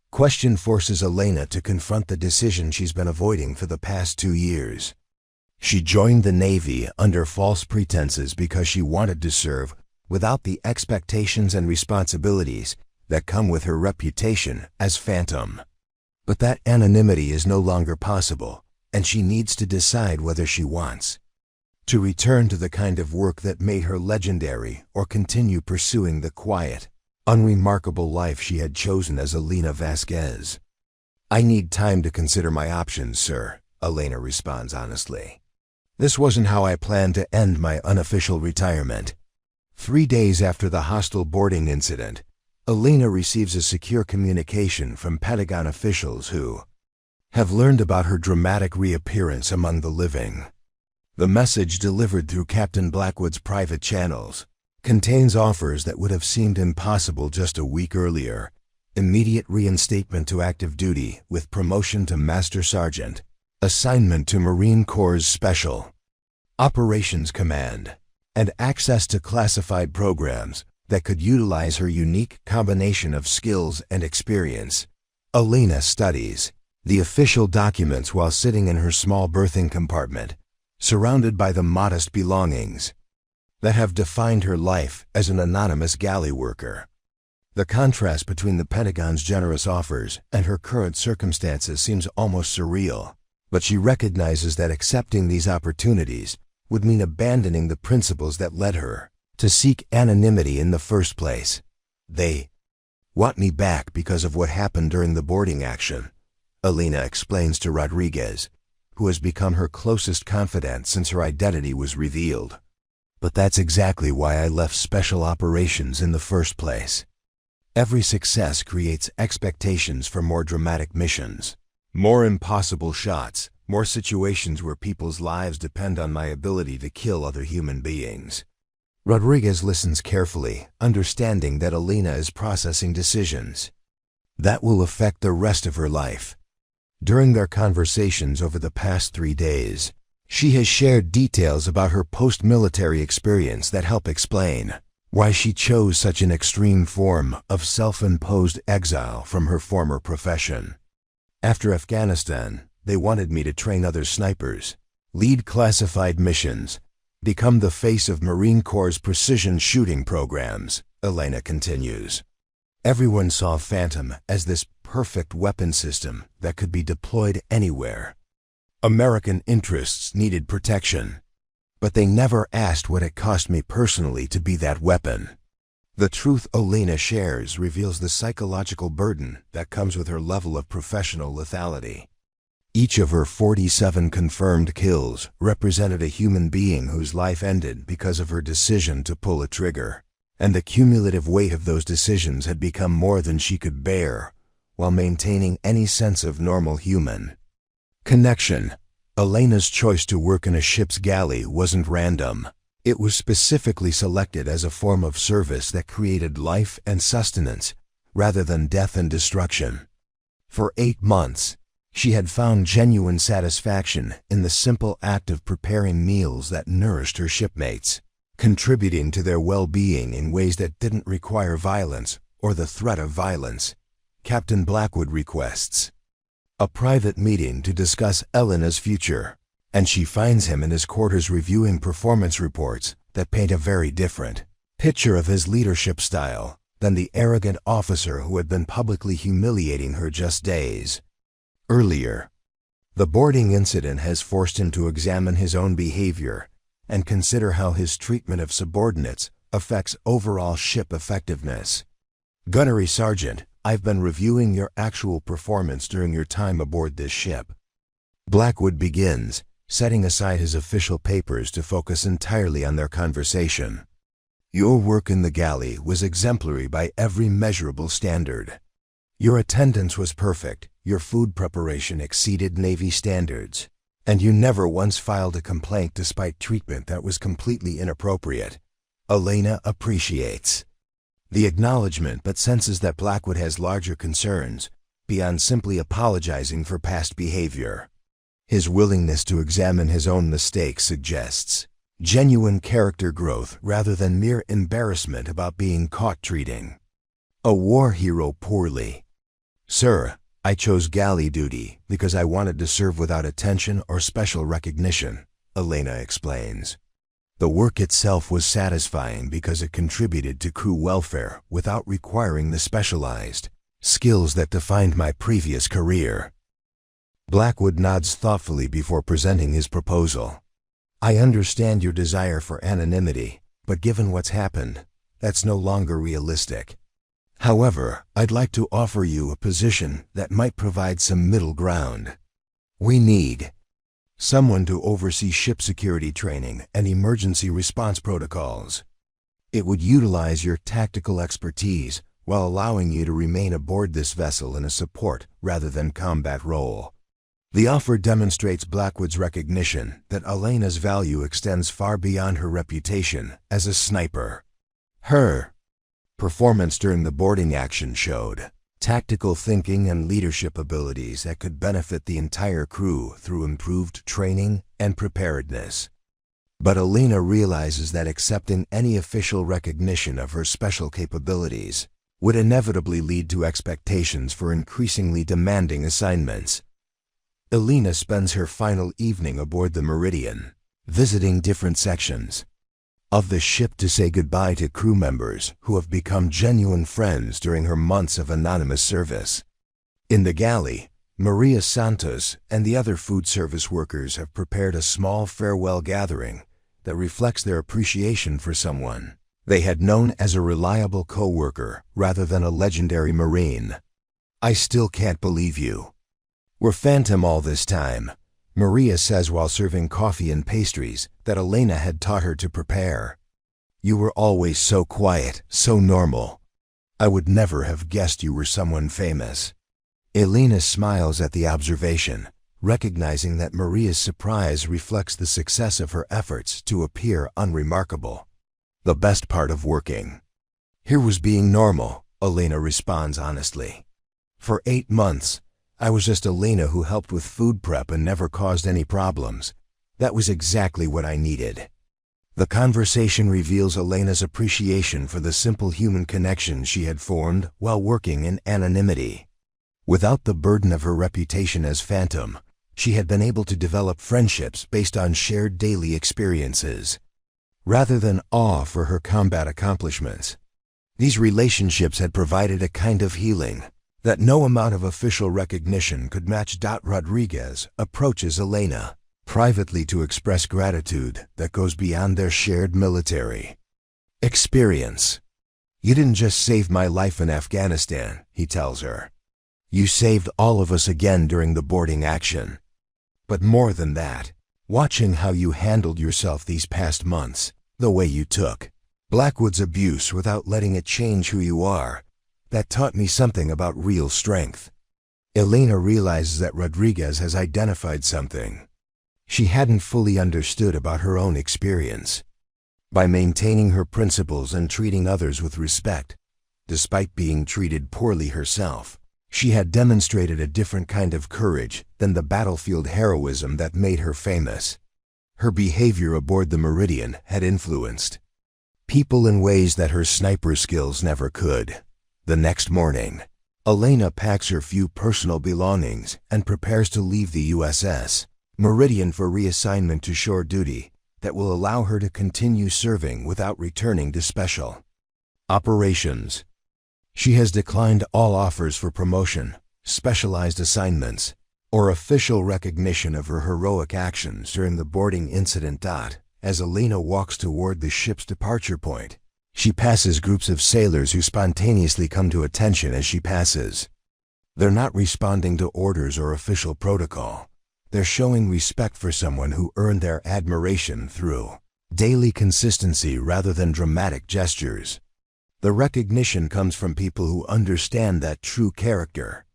question forces Elena to confront the decision she's been avoiding for the past 2 years. She joined the Navy under false pretenses because she wanted to serve without the expectations and responsibilities that come with her reputation as Phantom. But that anonymity is no longer possible, and she needs to decide whether she wants to return to the kind of work that made her legendary or continue pursuing the quiet, unremarkable life she had chosen as Elena Vasquez. "I need time to consider my options, sir," Elena responds honestly. "This wasn't how I planned to end my unofficial retirement." 3 days after the hostile boarding incident, Elena receives a secure communication from Pentagon officials who have learned about her dramatic reappearance among the living. The message, delivered through Captain Blackwood's private channels, contains offers that would have seemed impossible just a week earlier: immediate reinstatement to active duty with promotion to Master Sergeant, assignment to Marine Corps' Special Operations Command, and access to classified programs that could utilize her unique combination of skills and experience. Elena studies the official documents while sitting in her small berthing compartment, surrounded by the modest belongings that have defined her life as an anonymous galley worker. The contrast between the Pentagon's generous offers and her current circumstances seems almost surreal, but she recognizes that accepting these opportunities would mean abandoning the principles that led her to seek anonymity in the first place. "They want me back because of what happened during the boarding action," Elena explains to Rodriguez, who has become her closest confidant since her identity was revealed. "But that's exactly why I left Special Operations in the first place. Every success creates expectations for more dramatic missions, more impossible shots, more situations where people's lives depend on my ability to kill other human beings." Rodriguez listens carefully, understanding that Elena is processing decisions That will affect the rest of her life. During their conversations over the past 3 days, she has shared details about her post-military experience that help explain why she chose such an extreme form of self-imposed exile from her former profession. After Afghanistan, they wanted me to train other snipers, lead classified missions, become the face of Marine Corps' precision shooting programs, Elena continues. Everyone saw Phantom as this perfect weapon system that could be deployed anywhere. American interests needed protection, but they never asked what it cost me personally to be that weapon. The truth Elena shares reveals the psychological burden that comes with her level of professional lethality. Each of her 47 confirmed kills represented a human being whose life ended because of her decision to pull a trigger, and the cumulative weight of those decisions had become more than she could bear while maintaining any sense of normal human connection. Elena's choice to work in a ship's galley wasn't random. It was specifically selected as a form of service that created life and sustenance rather than death and destruction. For 8 months, she had found genuine satisfaction in the simple act of preparing meals that nourished her shipmates, contributing to their well-being in ways that didn't require violence or the threat of violence. Captain Blackwood requests a private meeting to discuss Elena's future, and she finds him in his quarters reviewing performance reports that paint a very different picture of his leadership style than the arrogant officer who had been publicly humiliating her just days earlier. The boarding incident has forced him to examine his own behavior and consider how his treatment of subordinates affects overall ship effectiveness. Gunnery Sergeant, I've been reviewing your actual performance during your time aboard this ship. Blackwood begins, setting aside his official papers to focus entirely on their conversation. Your work in the galley was exemplary by every measurable standard. Your attendance was perfect, your food preparation exceeded Navy standards, and you never once filed a complaint despite treatment that was completely inappropriate. Elena appreciates the acknowledgement but senses that Blackwood has larger concerns, beyond simply apologizing for past behavior. His willingness to examine his own mistakes suggests genuine character growth rather than mere embarrassment about being caught treating a war hero poorly. Sir, I chose galley duty because I wanted to serve without attention or special recognition, Elena explains. The work itself was satisfying because it contributed to crew welfare without requiring the specialized skills that defined my previous career. Blackwood nods thoughtfully before presenting his proposal. I understand your desire for anonymity, but given what's happened, that's no longer realistic. However, I'd like to offer you a position that might provide some middle ground. We need someone to oversee ship security training and emergency response protocols. It would utilize your tactical expertise while allowing you to remain aboard this vessel in a support rather than combat role. The offer demonstrates Blackwood's recognition that Elena's value extends far beyond her reputation as a sniper. Her performance during the boarding action showed tactical thinking and leadership abilities that could benefit the entire crew through improved training and preparedness. But Elena realizes that accepting any official recognition of her special capabilities would inevitably lead to expectations for increasingly demanding assignments. Elena spends her final evening aboard the Meridian, visiting different sections of the ship to say goodbye to crew members who have become genuine friends during her months of anonymous service. In the galley, Maria Santos and the other food service workers have prepared a small farewell gathering that reflects their appreciation for someone they had known as a reliable co-worker rather than a legendary Marine. I still can't believe you were Phantom all this time, Maria says while serving coffee and pastries that Elena had taught her to prepare. You were always so quiet, so normal. I would never have guessed you were someone famous. Elena smiles at the observation, recognizing that Maria's surprise reflects the success of her efforts to appear unremarkable. The best part of working here was being normal, Elena responds honestly. For 8 months, I was just Elena who helped with food prep and never caused any problems. That was exactly what I needed. The conversation reveals Elena's appreciation for the simple human connections she had formed while working in anonymity. Without the burden of her reputation as Phantom, she had been able to develop friendships based on shared daily experiences, rather than awe for her combat accomplishments. These relationships had provided a kind of healing that no amount of official recognition could match. Rodriguez approaches Elena privately to express gratitude that goes beyond their shared military experience. "You didn't just save my life in Afghanistan," he tells her. "You saved all of us again during the boarding action. But more than that, watching how you handled yourself these past months, the way you took Blackwood's abuse without letting it change who you are, that taught me something about real strength." Elena realizes that Rodriguez has identified something she hadn't fully understood about her own experience. By maintaining her principles and treating others with respect, despite being treated poorly herself, she had demonstrated a different kind of courage than the battlefield heroism that made her famous. Her behavior aboard the Meridian had influenced people in ways that her sniper skills never could. The next morning, Elena packs her few personal belongings and prepares to leave the USS Meridian for reassignment to shore duty that will allow her to continue serving without returning to special operations. She has declined all offers for promotion, specialized assignments, or official recognition of her heroic actions during the boarding incident. As Elena walks toward the ship's departure point, she passes groups of sailors who spontaneously come to attention as she passes. They're not responding to orders or official protocol. They're showing respect for someone who earned their admiration through daily consistency rather than dramatic gestures. The recognition comes from people who understand that true character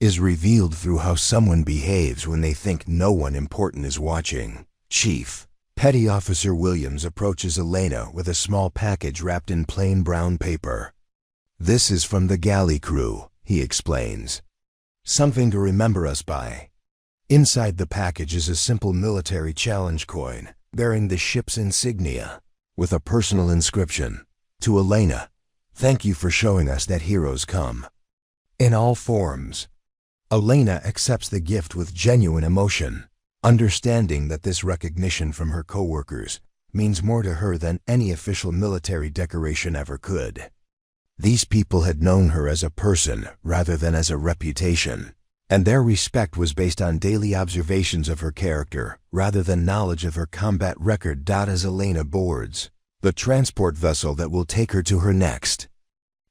is revealed through how someone behaves when they think no one important is watching. Chief Petty Officer Williams approaches Elena with a small package wrapped in plain brown paper. "This is from the galley crew," he explains. "Something to remember us by." Inside the package is a simple military challenge coin bearing the ship's insignia, with a personal inscription, "To Elena, thank you for showing us that heroes come in all forms." Elena accepts the gift with genuine emotion, understanding that this recognition from her coworkers means more to her than any official military decoration ever could. These people had known her as a person rather than as a reputation, and their respect was based on daily observations of her character rather than knowledge of her combat record. As Elena boards the transport vessel that will take her to her next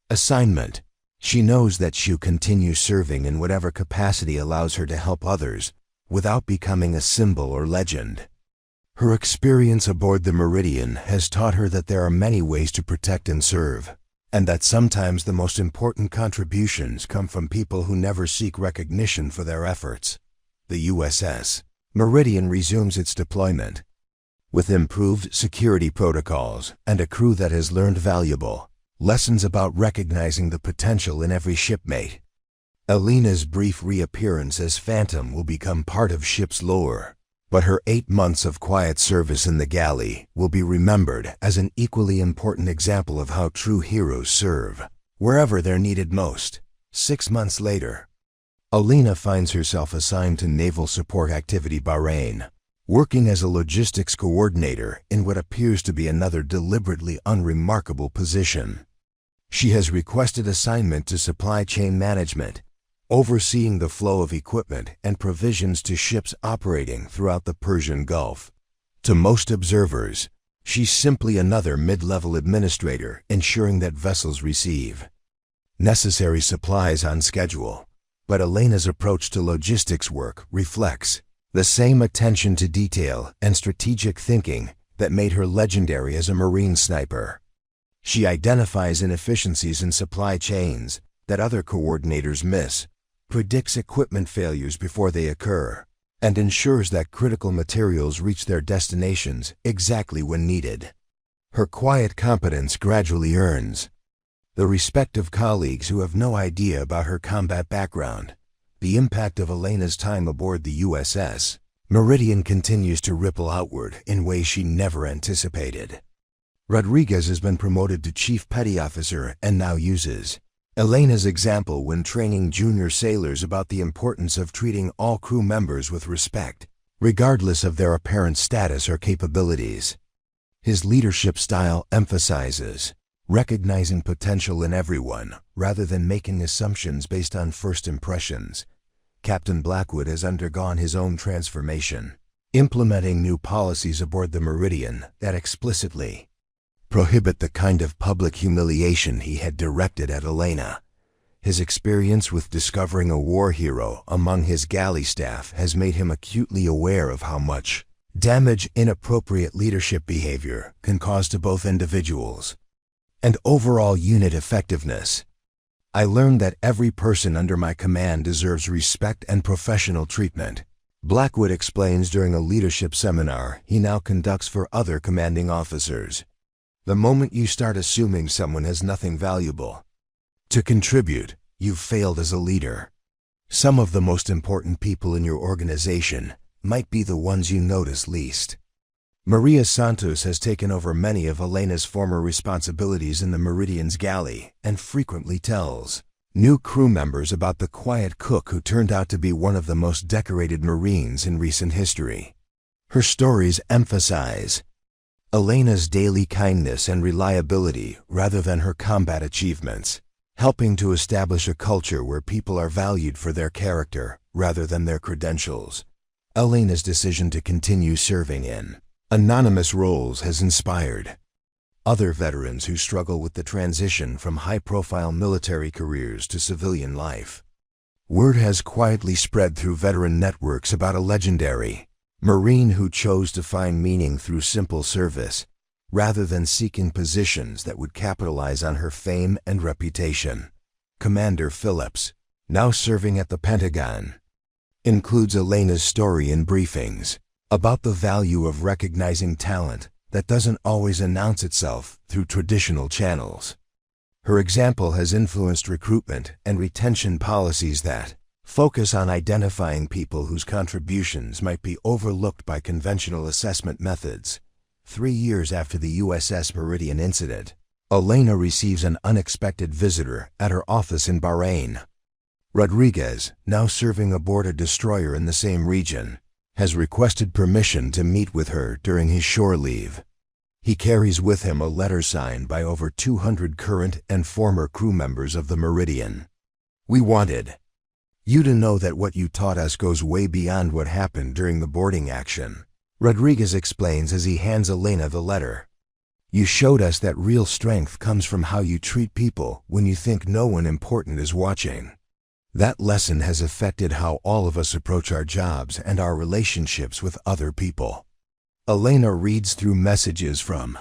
assignment, she knows that she'll continue serving in whatever capacity allows her to help others without becoming a symbol or legend. Her experience aboard the Meridian has taught her that there are many ways to protect and serve, and that sometimes the most important contributions come from people who never seek recognition for their efforts. The USS Meridian resumes its deployment, with improved security protocols and a crew that has learned valuable lessons about recognizing the potential in every shipmate. Elena's brief reappearance as Phantom will become part of ship's lore, but her 8 months of quiet service in the galley will be remembered as an equally important example of how true heroes serve wherever they're needed most. 6 months later, Elena finds herself assigned to Naval Support Activity Bahrain, working as a logistics coordinator in what appears to be another deliberately unremarkable position. She has requested assignment to supply chain management, overseeing the flow of equipment and provisions to ships operating throughout the Persian Gulf. To most observers, she's simply another mid-level administrator ensuring that vessels receive necessary supplies on schedule. But Elena's approach to logistics work reflects the same attention to detail and strategic thinking that made her legendary as a Marine sniper. She identifies inefficiencies in supply chains that other coordinators miss, predicts equipment failures before they occur, and ensures that critical materials reach their destinations exactly when needed. Her quiet competence gradually earns the respect of colleagues who have no idea about her combat background. The impact of Elena's time aboard the USS Meridian continues to ripple outward in ways she never anticipated. Rodriguez has been promoted to Chief Petty Officer and now uses Elena's example when training junior sailors about the importance of treating all crew members with respect, regardless of their apparent status or capabilities. His leadership style emphasizes recognizing potential in everyone rather than making assumptions based on first impressions. Captain Blackwood has undergone his own transformation, implementing new policies aboard the Meridian that explicitly prohibit the kind of public humiliation he had directed at Elena. His experience with discovering a war hero among his galley staff has made him acutely aware of how much damage inappropriate leadership behavior can cause to both individuals and overall unit effectiveness. I learned that every person under my command deserves respect and professional treatment, Blackwood explains during a leadership seminar he now conducts for other commanding officers. The moment you start assuming someone has nothing valuable to contribute, you've failed as a leader. Some of the most important people in your organization might be the ones you notice least. Maria Santos has taken over many of Elena's former responsibilities in the Meridian's galley and frequently tells new crew members about the quiet cook who turned out to be one of the most decorated Marines in recent history. Her stories emphasize Elena's daily kindness and reliability rather than her combat achievements, helping to establish a culture where people are valued for their character rather than their credentials. Elena's decision to continue serving in anonymous roles has inspired other veterans who struggle with the transition from high-profile military careers to civilian life. Word has quietly spread through veteran networks about a legendary Marine who chose to find meaning through simple service, rather than seeking positions that would capitalize on her fame and reputation. Commander Phillips, now serving at the Pentagon, includes Elena's story in briefings about the value of recognizing talent that doesn't always announce itself through traditional channels. Her example has influenced recruitment and retention policies that focus on identifying people whose contributions might be overlooked by conventional assessment methods. 3 years after the USS Meridian incident, Elena receives an unexpected visitor at her office in Bahrain. Rodriguez, now serving aboard a destroyer in the same region, has requested permission to meet with her during his shore leave. He carries with him a letter signed by over 200 current and former crew members of the Meridian. "We wanted you to know that what you taught us goes way beyond what happened during the boarding action," Rodriguez explains as he hands Elena the letter. "You showed us that real strength comes from how you treat people when you think no one important is watching. That lesson has affected how all of us approach our jobs and our relationships with other people." Elena reads through messages from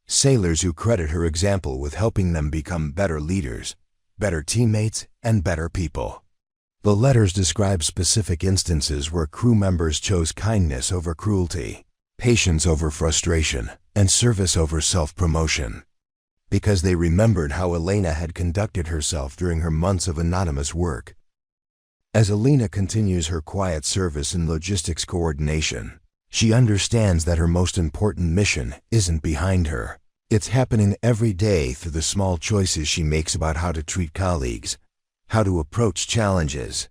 sailors who credit her example with helping them become better leaders, better teammates, and better people. The letters describe specific instances where crew members chose kindness over cruelty, patience over frustration, and service over self-promotion, because they remembered how Elena had conducted herself during her months of anonymous work. As Elena continues her quiet service in logistics coordination, she understands that her most important mission isn't behind her. It's happening every day through the small choices she makes about how to treat colleagues, how to approach challenges,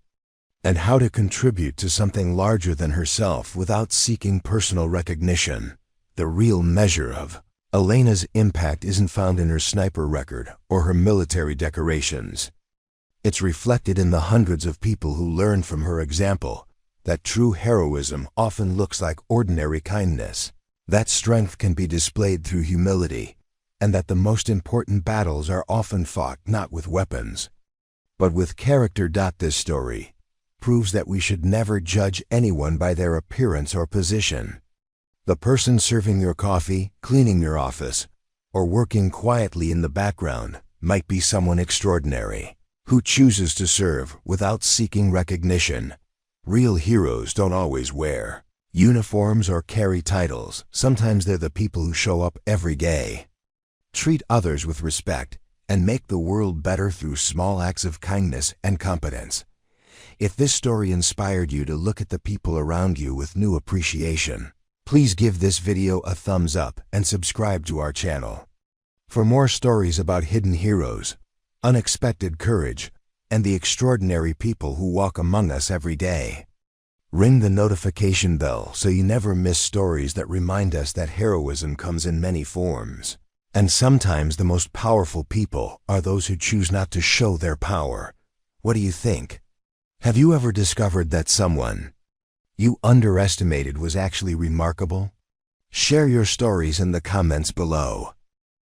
and how to contribute to something larger than herself without seeking personal recognition. The real measure of Elena's impact isn't found in her sniper record or her military decorations. It's reflected in the hundreds of people who learn from her example that true heroism often looks like ordinary kindness, that strength can be displayed through humility, and that the most important battles are often fought not with weapons, but with character. This story proves that we should never judge anyone by their appearance or position. The person serving your coffee, cleaning your office, or working quietly in the background might be someone extraordinary, who chooses to serve without seeking recognition. Real heroes don't always wear uniforms or carry titles. Sometimes they're the people who show up every day, treat others with respect, and make the world better through small acts of kindness and competence. If this story inspired you to look at the people around you with new appreciation, please give this video a thumbs up and subscribe to our channel. For more stories about hidden heroes, unexpected courage, and the extraordinary people who walk among us every day, ring the notification bell so you never miss stories that remind us that heroism comes in many forms. And sometimes the most powerful people are those who choose not to show their power. What do you think? Have you ever discovered that someone you underestimated was actually remarkable? Share your stories in the comments below.